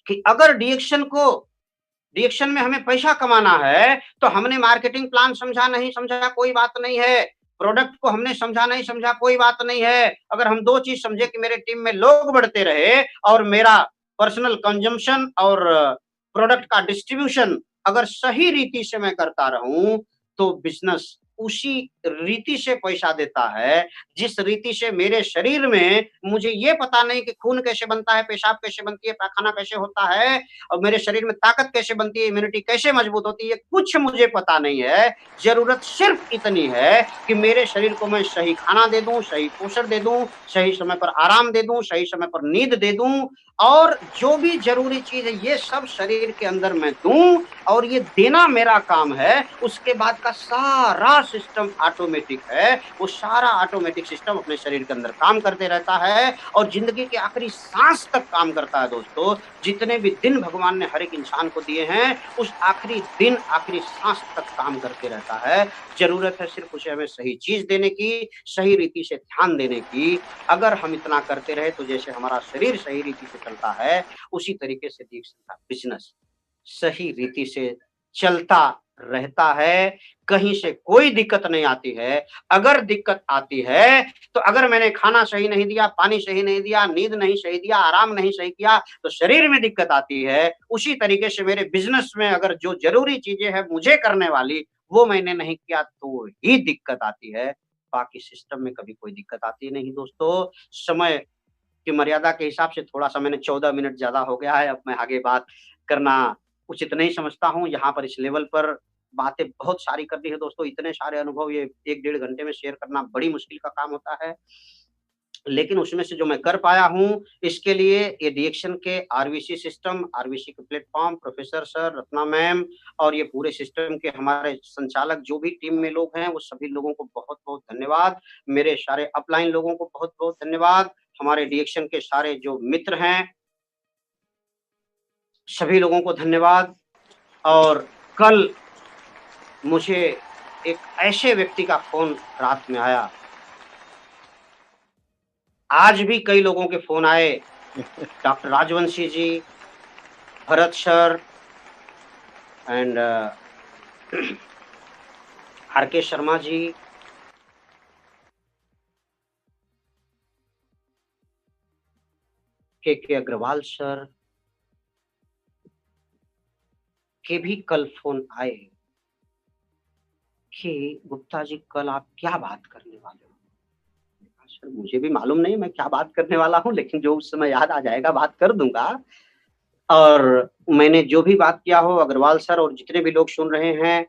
कि अगर डीएक्शन में हमें पैसा कमाना है, तो हमने मार्केटिंग प्लान समझा, नहीं समझा, कोई बात नहीं है। प्रोडक्ट को हमने समझा, नहीं समझा, कोई बात नहीं है। अगर हम 2 चीज़ समझे कि मेरे टीम में लोग बढ़ते रहे और मेरा पर्सनल कंजम्पशन और प्रोडक्ट का डिस्ट्रीब्यूशन अगर सही रीति से मैं करता रहूँ, तो बिज़नेस उसी रीति से पैसा देता है, जिस रीति से मेरे शरीर में मुझे ये पता नहीं कि खून कैसे बनता है, पेशाब कैसे बनती है, पैखाना कैसे होता है और मेरे शरीर में ताकत कैसे बनती है, इम्यूनिटी कैसे मजबूत होती है, कुछ मुझे पता नहीं है। ज़रूरत सिर्फ़ इतनी है कि मेरे शरीर को मैं सही खाना दे दूँ, सही पोषण दे दूँ, सही समय पर आराम दे दूँ, सही समय पर नींद दे दूँ और जो भी ज़रूरी चीज़ है, ये सब शरीर के अंदर मैं दूँ और ये देना मेरा काम है। उसके बाद का सारा सिस्टम ऑटोमेटिक है, वो सारा ऑटोमेटिक सिस्टम अपने शरीर के अंदर काम करते रहता है और ज़िंदगी के आखिरी साँस तक काम करता है दोस्तों। जितने भी दिन भगवान ने हर एक इंसान को दिए हैं, उस आखिरी दिन, आखिरी साँस तक काम करते रहता है। ज़रूरत है सिर्फ़ उसे हमें सही चीज़ देने की, सही रीति से ध्यान देने की। अगर हम इतना करते रहे तो जैसे हमारा शरीर सही रीति से चलता है, उसी तरीके से दीक्षित का बिज़नेस सही रीति से चलता रहता है, कहीं से कोई दिक्कत नहीं आती है। अगर दिक्कत आती है, तो अगर मैंने खाना सही नहीं दिया, पानी सही नहीं दिया, नींद नहीं सही दिया, आराम नहीं सही किया, तो शरीर में दिक्कत आती है। उसी तरीके से मेरे बिज़नेस में अगर जो ज़रूरी चीज़ें हैं मुझे करने वाली, वो मैंने नहीं किया तो ही दिक्कत आती है। बाकी सिस्टम में कभी कोई दिक्कत आती नहीं दोस्तों। समय की मर्यादा के हिसाब से थोड़ा-सा मैंने 14 मिनट ज़्यादा हो गया है, अब मैं आगे बात करना उचित नहीं समझता हूँ। यहाँ पर इस लेवल पर बातें बहुत सारी कर दी है दोस्तों, इतने सारे अनुभव ये 1 डेढ़ घंटे में शेयर करना बड़ी मुश्किल का काम होता है। लेकिन उसमें से जो मैं कर पाया हूँ, इसके लिए ये डीएक्शन के आरवीसी सिस्टम, आरवीसी के platform, professor sir, Ratna ma'am और ये पूरे सिस्टम के हमारे संचालक जो भी टीम में लोग हैं, वो सभी लोगों को बहुत-बहुत धन्यवाद। मेरे सारे अपलाइन लोगों को बहुत-बहुत धन्यवाद। हमारे डीएक्शन के सारे जो मित्र हैं, सभी लोगों को धन्यवाद और कल मुझे एक ऐसे व्यक्ति का फ़ोन रात में आया, आज भी कई लोगों के फ़ोन आए, doctor Rajvanshi ji, Bharat sir and R K Sharma जी, के अग्रवाल सर के भी कल फ़ोन आए कि गुप्ता जी कल आप क्या बात करने वाले हो? मैंने कहा सर मुझे भी मालूम नहीं मैं क्या बात करने वाला हूँ, लेकिन जो उस समय याद आ जाएगा बात कर दूँगा। और मैंने जो भी बात किया हो अग्रवाल सर और जितने भी लोग सुन रहे हैं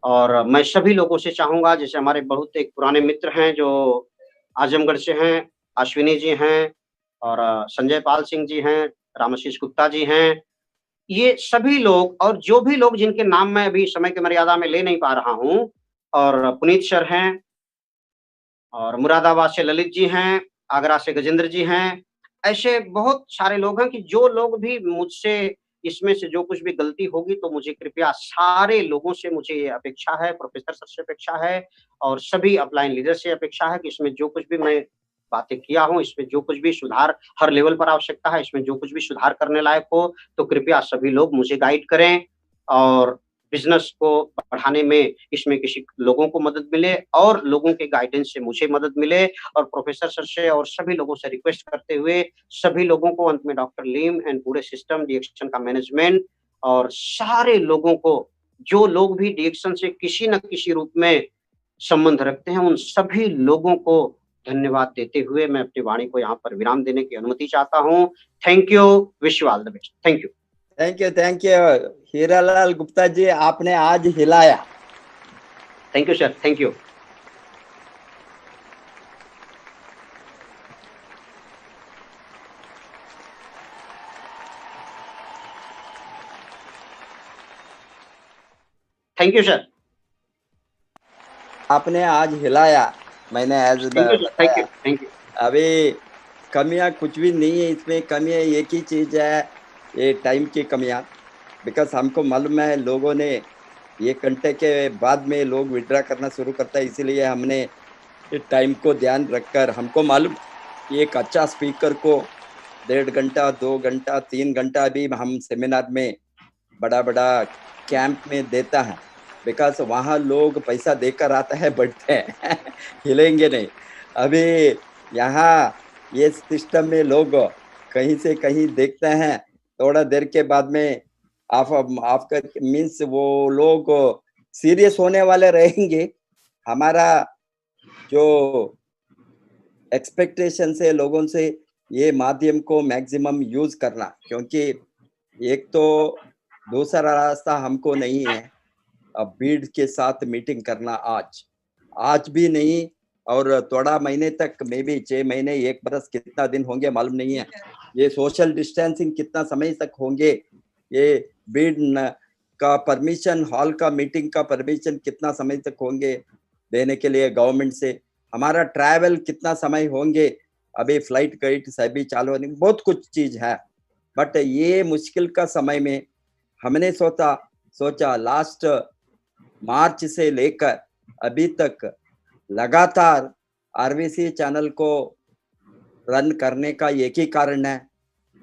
और मैं सभी लोगों से चाहूँगा जैसे हमारे बहुत एक पुराने मित्र हैं जो आजमगढ़ से हैं, अश्विनी जी हैं और संजय पाल सिंह जी हैं, रामाशीष गुप्ता जी हैं। ये सभी लोग और जो भी लोग जिनके नाम मैं अभी समय की मर्यादा में ले नहीं पा रहा हूँ और पुनीत सर हैं और मुरादाबाद से ललित जी हैं, आगरा से गजेंद्र जी हैं। ऐसे बहुत सारे लोग हैं कि जो लोग भी मुझसे इसमें से जो कुछ भी गलती होगी तो मुझे कृपया सारे लोगों से मुझे ये अपेक्षा है, प्रोफ़ेसर सर से अपेक्षा है और सभी अपलाइन लीडर से अपेक्षा है कि इसमें जो कुछ भी मैं बातें किया हूँ, इसमें जो कुछ भी सुधार हर लेवल पर आवश्यकता है, इसमें जो कुछ भी सुधार करने लायक हो, तो कृपया सभी लोग मुझे गाइड करें और बिज़नेस को बढ़ाने में इसमें किसी लोगों को मदद मिले और लोगों के गाइडेंस से मुझे मदद मिले और प्रोफ़ेसर सर से और सभी लोगों से रिक्वेस्ट करते हुए सभी लोगों को अंत में डॉक्टर लीम एंड पूरे सिस्टम डीएक्शन का मैनेजमेंट और सारे लोगों को, जो लोग भी डीएक्शन से किसी न किसी रूप में संबंध रखते हैं, उन सभी लोगों को धन्यवाद देते हुए मैं अपनी वाणी को यहाँ पर विराम देने की अनुमति चाहता हूँ। Thank you, wish you all the best. Thank you. Thank you Hiralal Gupta ji, आपने आज हिलाया। Thank you sir, thank you. Thank you sir. आपने आज हिलाया, मैंने आज thank you sir, thank you, बताया। Thank you. अभी कमियां कुछ भी नहीं है इसमें, कमियां एक ही चीज है, ये टाइम की कमियां। बिकॉज हमको मालूम है लोगों ने ये घंटे के बाद में लोग विड्रा करना शुरू करता है, इसीलिए हमने टाइम को ध्यान रखकर, हमको मालूम एक अच्छा स्पीकर को 1.5 घंटा 2 घंटा 3 घंटा भी हम सेमिनार में बड़ा बड़ा कैंप में देता है, बिकॉज वहाँ लोग पैसा देकर आता है, बैठते हैं हिलेंगे नहीं। अभी यहाँ ये सिस्टम में लोग कहीं से कहीं देखते हैं, थोड़ा देर के बाद में आपका मीन्स वो लोग सीरियस होने वाले रहेंगे। हमारा जो एक्सपेक्टेशन है लोगों से, ये माध्यम को मैक्सिमम यूज करना, क्योंकि एक तो दूसरा रास्ता हमको नहीं है। अब भीड़ के साथ मीटिंग करना आज भी नहीं, और थोड़ा महीने तक, मे बी 6 महीने 1 बरस कितना दिन होंगे मालूम नहीं है। ये सोशल डिस्टेंसिंग कितना समय तक होंगे, ये भीड़ का परमिशन, हॉल का मीटिंग का परमिशन कितना समय तक होंगे देने के लिए गवर्नमेंट से, हमारा ट्रैवल कितना समय होंगे, अभी फ्लाइट गाइड सभी चालू होने, बहुत कुछ चीज है। बट ये मुश्किल का समय में हमने सोचा लास्ट मार्च से लेकर अभी तक लगातार आरबीसी चैनल को रन करने का एक ही कारण है,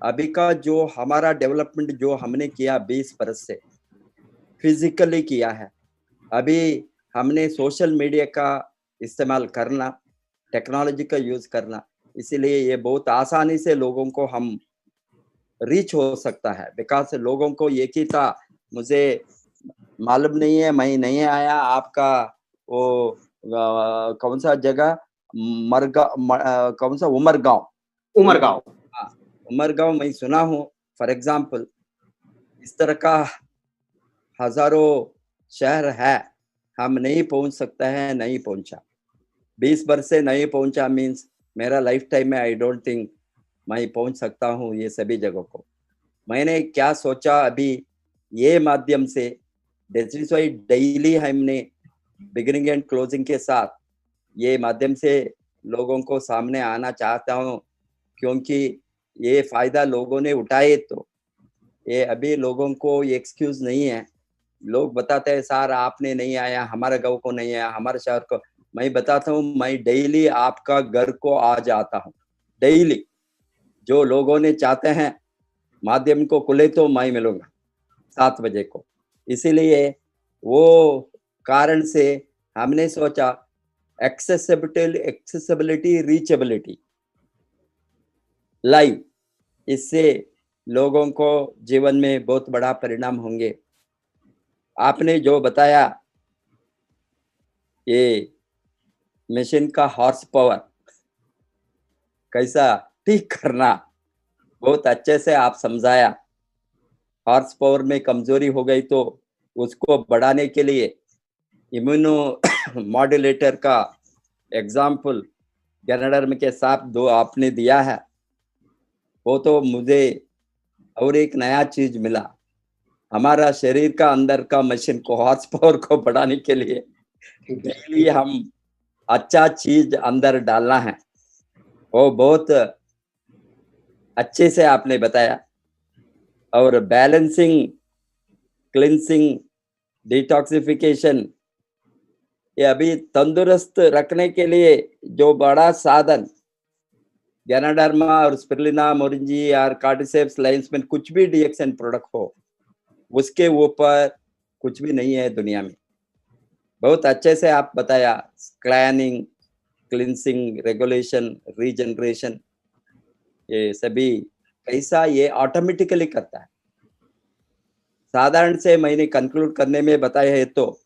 अभी का जो हमारा डेवलपमेंट जो हमने किया 20 बरस से फिजिकली किया है। अभी हमने सोशल मीडिया का इस्तेमाल करना, टेक्नोलॉजी का यूज करना, इसीलिए ये बहुत आसानी से लोगों को हम रीच हो सकता है। बिकॉज लोगों को एक ही था, मुझे मालूम नहीं है, मैं नहीं आया आपका वो कौन सा जगह कौन सा उमरगांव, उमरगांव। हाँ, उमरगांव मैं सुना हूँ। फॉर एग्जाम्पल इस तरह का हजारों शहर है, हम नहीं पहुंच सकता है, नहीं पहुंचा 20 वर्ष से नहीं पहुंचा, मीन्स मेरा लाइफ टाइम में आई डोंट थिंक मैं पहुंच सकता हूँ ये सभी जगहों को। मैंने क्या सोचा अभी ये माध्यम से, दैट इज व्हाई डेली हमने बिगिनिंग एंड क्लोजिंग के साथ ये माध्यम से लोगों को सामने आना चाहता हूँ, क्योंकि ये फायदा लोगों ने उठाए तो ये अभी लोगों को एक्सक्यूज नहीं है। लोग बताते हैं सर आपने नहीं आया, हमारे गांव को नहीं आया, हमारे शहर को। मैं बताता हूँ मैं डेली आपका घर को आ जाता हूँ, डेली। जो लोगों ने चाहते हैं माध्यम को खुले तो मैं मिलूंगा 7 बजे को। इसीलिए वो कारण से हमने सोचा एक्सेसिबिलिटी, रीचेबिलिटी लाइव, इससे लोगों को जीवन में बहुत बड़ा परिणाम होंगे। आपने जो बताया ये मशीन का हॉर्स पावर कैसा ठीक करना, बहुत अच्छे से आप समझाया। हॉर्स पावर में कमजोरी हो गई तो उसको बढ़ाने के लिए इम्यूनो मॉड्यूलेटर का एग्जाम्पल गैनाडर्म के साथ दो आपने दिया है, वो तो मुझे और एक नया चीज मिला। हमारा शरीर का अंदर का मशीन को, हॉर्स पावर को बढ़ाने के लिए डेली हम अच्छा चीज अंदर डालना है, वो बहुत अच्छे से आपने बताया। और बैलेंसिंग, क्लिनसिंग, डिटॉक्सिफिकेशन, ये अभी तंदुरुस्त रखने के लिए जो बड़ा साधन गैनाडर्मा और स्पिरुलिना मोरिंजी और कार्डिसेप्स लाइन्स में कुछ भी डीएक्सएन प्रोडक्ट हो, उसके ऊपर कुछ भी नहीं है दुनिया में। बहुत अच्छे से आप बताया, स्कैनिंग, क्लिनसिंग, रेगुलेशन, रीजनरेशन, ये सभी कैसा ये ऑटोमेटिकली करता है। साधारण से मैंने कंक्लूड करने में बताया है तो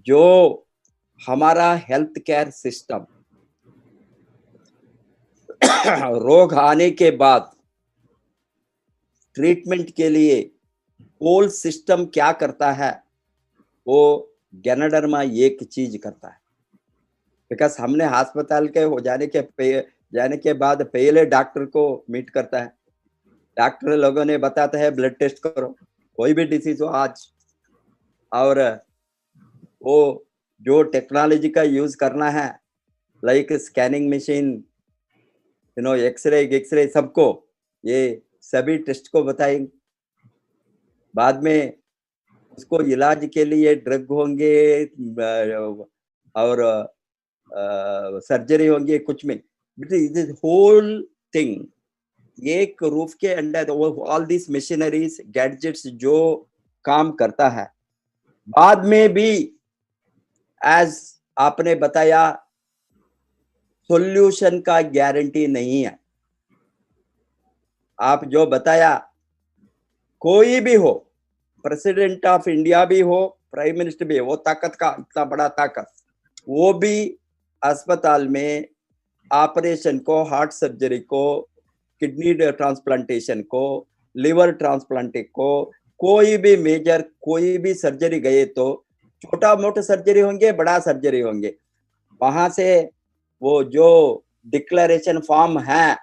जो हमारा हेल्थ केयर सिस्टम रोग आने के बाद ट्रीटमेंट के लिए होल सिस्टम क्या करता है, वो गैनाडर्मा एक चीज करता है। बिकॉज हमने अस्पताल के हो जाने के बाद पहले डॉक्टर को मीट करता है। डॉक्टर लोगों ने बताता है ब्लड टेस्ट करो, कोई भी डिसीज हो आज, और वो जो टेक्नोलॉजी का यूज करना है लाइक स्कैनिंग मशीन, एक्सरे सबको ये सभी टेस्ट को बताएंगे। बाद में उसको इलाज के लिए ड्रग होंगे और सर्जरी होंगे कुछ में, बट होल थिंग एक रूफ के under all this machineries gadgets जो काम करता है। बाद में भी एज आपने बताया सॉल्यूशन का गारंटी नहीं है। आप जो बताया कोई भी हो, प्रेसिडेंट ऑफ इंडिया भी हो, प्राइम मिनिस्टर भी हो, वो ताकत का इतना बड़ा ताकत, वो भी अस्पताल में ऑपरेशन को, हार्ट सर्जरी को, किडनी ट्रांसप्लांटेशन को, लिवर ट्रांसप्लांटेशन को, कोई भी मेजर कोई भी सर्जरी गए तो छोटा मोटा सर्जरी होंगे, बड़ा सर्जरी होंगे, वहां से वो जो डिक्लेरेशन फॉर्म है,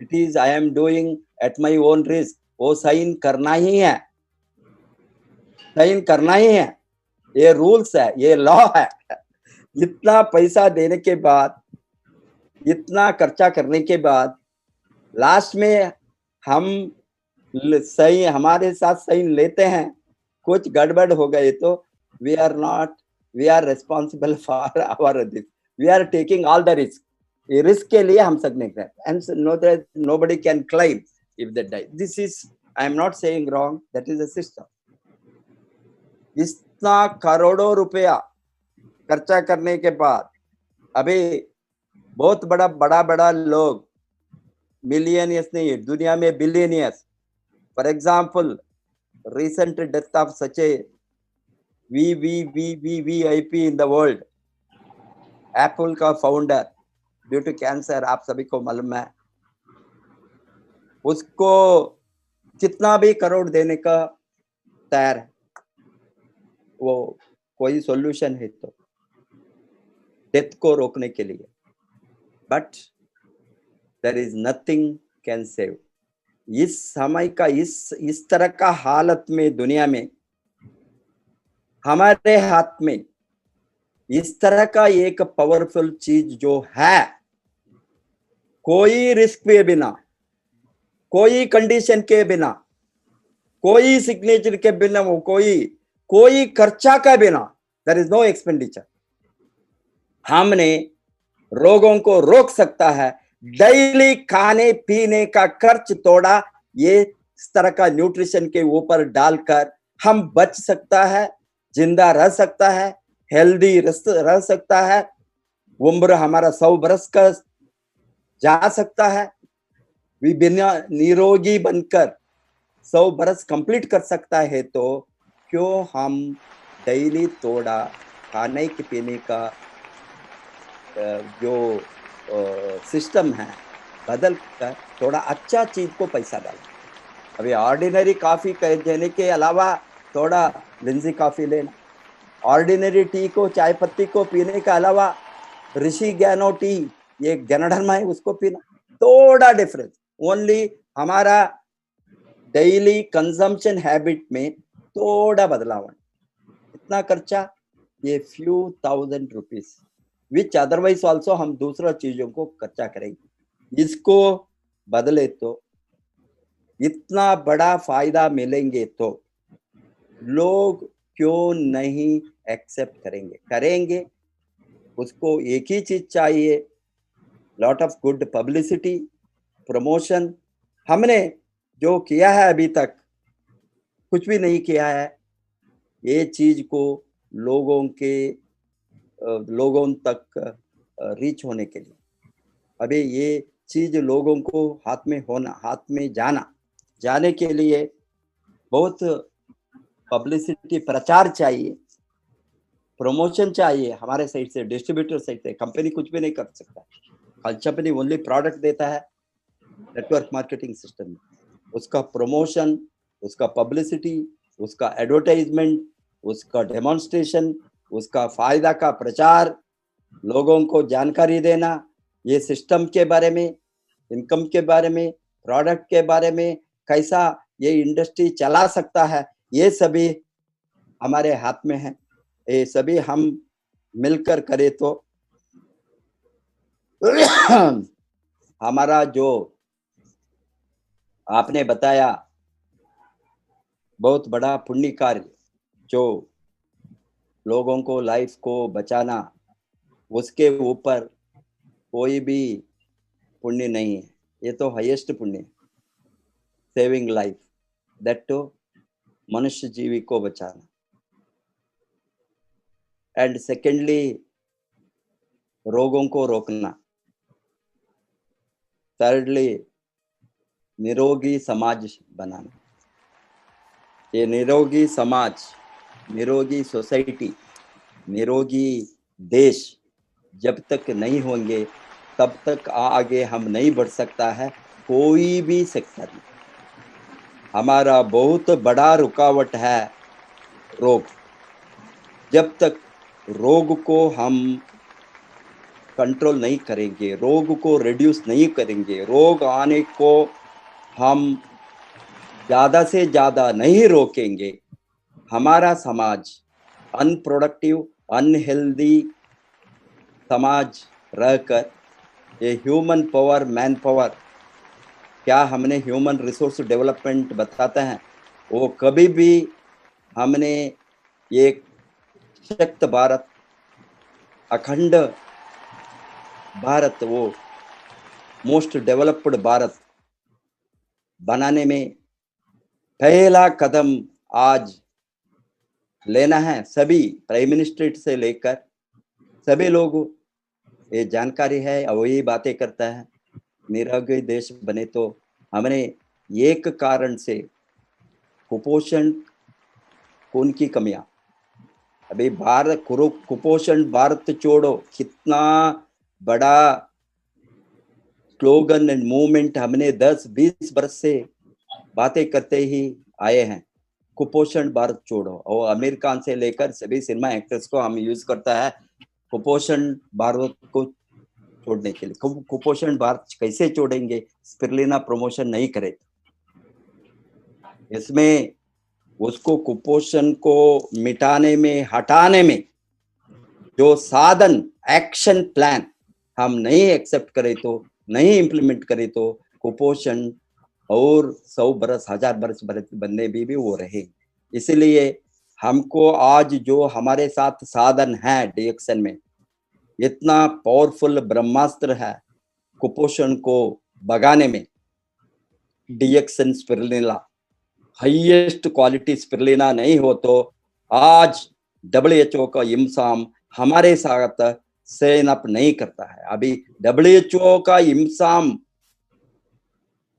it is I am doing at my own risk, वो साइन करना ही है। साइन करना ही है, ये रूल्स है, ये लॉ है। इतना पैसा देने के बाद, इतना खर्चा करने के बाद लास्ट में हम सही हमारे साथ साइन लेते हैं, कुछ गड़बड़ हो गए तो we are responsible for our this, we are taking all the risk. ये रिस्क के लिए हम सब निकले, and nobody can claim if they die. This is, I am not saying wrong, that is a system. इतना करोड़ों रुपया खर्चा करने के बाद अभी बहुत बड़ा लोग, मिलियनियर्स नहीं, दुनिया में billionaires, for example recent death of such a VIP in the world, Apple का फाउंडर ड्यू टू कैंसर, आप सभी को मालूम है। उसको कितना भी करोड़ देने का तैयार है, वो कोई सॉल्यूशन है तो डेथ को रोकने के लिए, but there is nothing can save. इस समय का इस तरह का हालत में दुनिया में हमारे हाथ में इस तरह का एक पावरफुल चीज जो है, कोई रिस्क के बिना, कोई कंडीशन के बिना, कोई सिग्नेचर के बिना, कोई खर्चा के बिना, देयर इज नो एक्सपेंडिचर, हमने रोगों को रोक सकता है। डेली खाने पीने का खर्च तोड़ा, ये इस तरह का न्यूट्रिशन के ऊपर डालकर हम बच सकता है, जिंदा रह सकता है, हेल्दी रह सकता है, उम्र हमारा 100 बरस का जा सकता है, बिना निरोगी बनकर 100 बरस कंप्लीट कर सकता है। तो क्यों हम डेली थोड़ा खाने के पीने का जो सिस्टम है बदल कर थोड़ा अच्छा चीज को पैसा डालें। अभी ऑर्डिनरी कॉफी देने के अलावा थोड़ा लिंजी कॉफी लेना, ऑर्डिनरी टी को, चाय पत्ती को पीने के अलावा ऋषि ज्ञानो टी, ये जनधर्म है, उसको पीना, थोड़ा डिफरेंस। ओनली हमारा डेली कंजम्पशन हैबिट में थोड़ा बदलाव है। इतना खर्चा, ये few thousand rupees विच अदरवाइज ऑल्सो हम दूसरा चीजों को खर्चा करेंगे, इसको बदले तो इतना बड़ा फायदा मिलेंगे तो लोग क्यों नहीं एक्सेप्ट करेंगे। उसको एक ही चीज चाहिए, lot of good publicity, promotion. हमने जो किया है अभी तक कुछ भी नहीं किया है, ये चीज को लोगों तक रीच होने के लिए। अभी ये चीज लोगों को हाथ में जाने के लिए बहुत पब्लिसिटी, प्रचार चाहिए, प्रमोशन चाहिए हमारे साइड से, डिस्ट्रीब्यूटर साइड से। कंपनी कुछ भी नहीं कर सकता, कंपनी ओनली प्रोडक्ट देता है नेटवर्क मार्केटिंग सिस्टम में। उसका प्रमोशन, उसका पब्लिसिटी, उसका एडवर्टाइजमेंट, उसका डेमोन्स्ट्रेशन, उसका फायदा का प्रचार, लोगों को जानकारी देना, ये सिस्टम के बारे में, इनकम के बारे में, प्रोडक्ट के बारे में, कैसा ये इंडस्ट्री चला सकता है, ये सभी हमारे हाथ में है। ये सभी हम मिलकर करें तो हमारा जो आपने बताया बहुत बड़ा पुण्य कार्य, जो लोगों को लाइफ को बचाना, उसके ऊपर कोई भी पुण्य नहीं है, ये तो हाईएस्ट पुण्य है, सेविंग लाइफ, दैट तो मनुष्य जीवी को बचाना। एंड सेकेंडली रोगों को रोकना, थर्डली निरोगी समाज बनाना। ये निरोगी समाज, निरोगी सोसाइटी, निरोगी देश जब तक नहीं होंगे तब तक आगे हम नहीं बढ़ सकता है कोई भी सेक्टर में। हमारा बहुत बड़ा रुकावट है रोग। जब तक रोग को हम कंट्रोल नहीं करेंगे, रोग को रिड्यूस नहीं करेंगे, रोग आने को हम ज़्यादा से ज़्यादा नहीं रोकेंगे, हमारा समाज अनप्रोडक्टिव अनहेल्दी समाज रहकर ये ह्यूमन पावर मैन पावर, क्या हमने ह्यूमन रिसोर्स डेवलपमेंट बताते हैं, वो कभी भी हमने एक शक्त भारत अखंड भारत वो मोस्ट डेवलप्ड भारत बनाने में पहला कदम आज लेना है। सभी प्राइम मिनिस्टर से लेकर सभी लोग ये जानकारी है और वही बातें करता है। निरोगी देश बने तो हमने एक कारण से कुपोषण खून की कमियां, अभी भारत कुपोषण भारत छोड़ो कितना बड़ा स्लोगन एंड मूवमेंट हमने 10-20 वर्ष से बातें करते ही आए हैं, कुपोषण भारत छोड़ो। और आमिर खान से लेकर सभी सिनेमा एक्टर्स को हम यूज करता है कुपोषण भारत को छोड़ने के लिए। कुपोषण भारत कैसे छोड़ेंगे, स्पिरुलिना प्रमोशन नहीं करे, इसमें उसको कुपोषण को मिटाने में हटाने में जो साधन एक्शन प्लान हम नहीं एक्सेप्ट करें तो नहीं इंप्लीमेंट करें तो कुपोषण और 100 बरस 1000 बरस बनने भी वो रहे। इसलिए हमको आज जो हमारे साथ साधन है डिएक्शन में, इतना पावरफुल ब्रह्मास्त्र है कुपोषण को भगाने में, डिएक्शन स्पिरुलिना हाईएस्ट क्वालिटी स्पिरुलिना नहीं हो तो आज WHO का इम्साम हमारे साथ साइन अप नहीं करता है। अभी WHO का इम्साम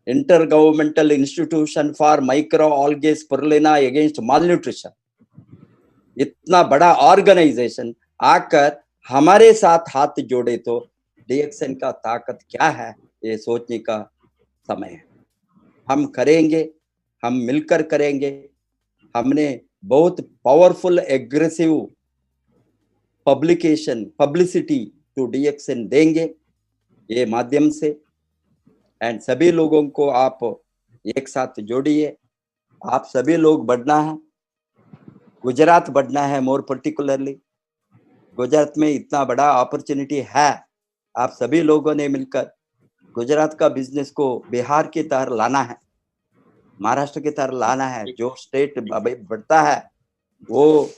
inter governmental institution for micro algae spirulina against malnutrition, इतना बड़ा ऑर्गेनाइजेशन आकर हमारे साथ हाथ जोड़े तो डिएक्शन का ताकत क्या है, ये सोचने का समय है। हम करेंगे, हम मिलकर करेंगे। हमने बहुत पावरफुल एग्रेसिव पब्लिसिटी टू डिएक्शन देंगे ये माध्यम से, एंड सभी लोगों को आप एक साथ जोड़िए। आप सभी लोग बढ़ना है, गुजरात बढ़ना है, मोर पर्टिकुलरली गुजरात में इतना बड़ा अपॉर्चुनिटी है। आप सभी लोगों ने मिलकर गुजरात का बिजनेस को बिहार की तरह लाना है, महाराष्ट्र की तरह लाना है। जो स्टेट बढ़ता है वो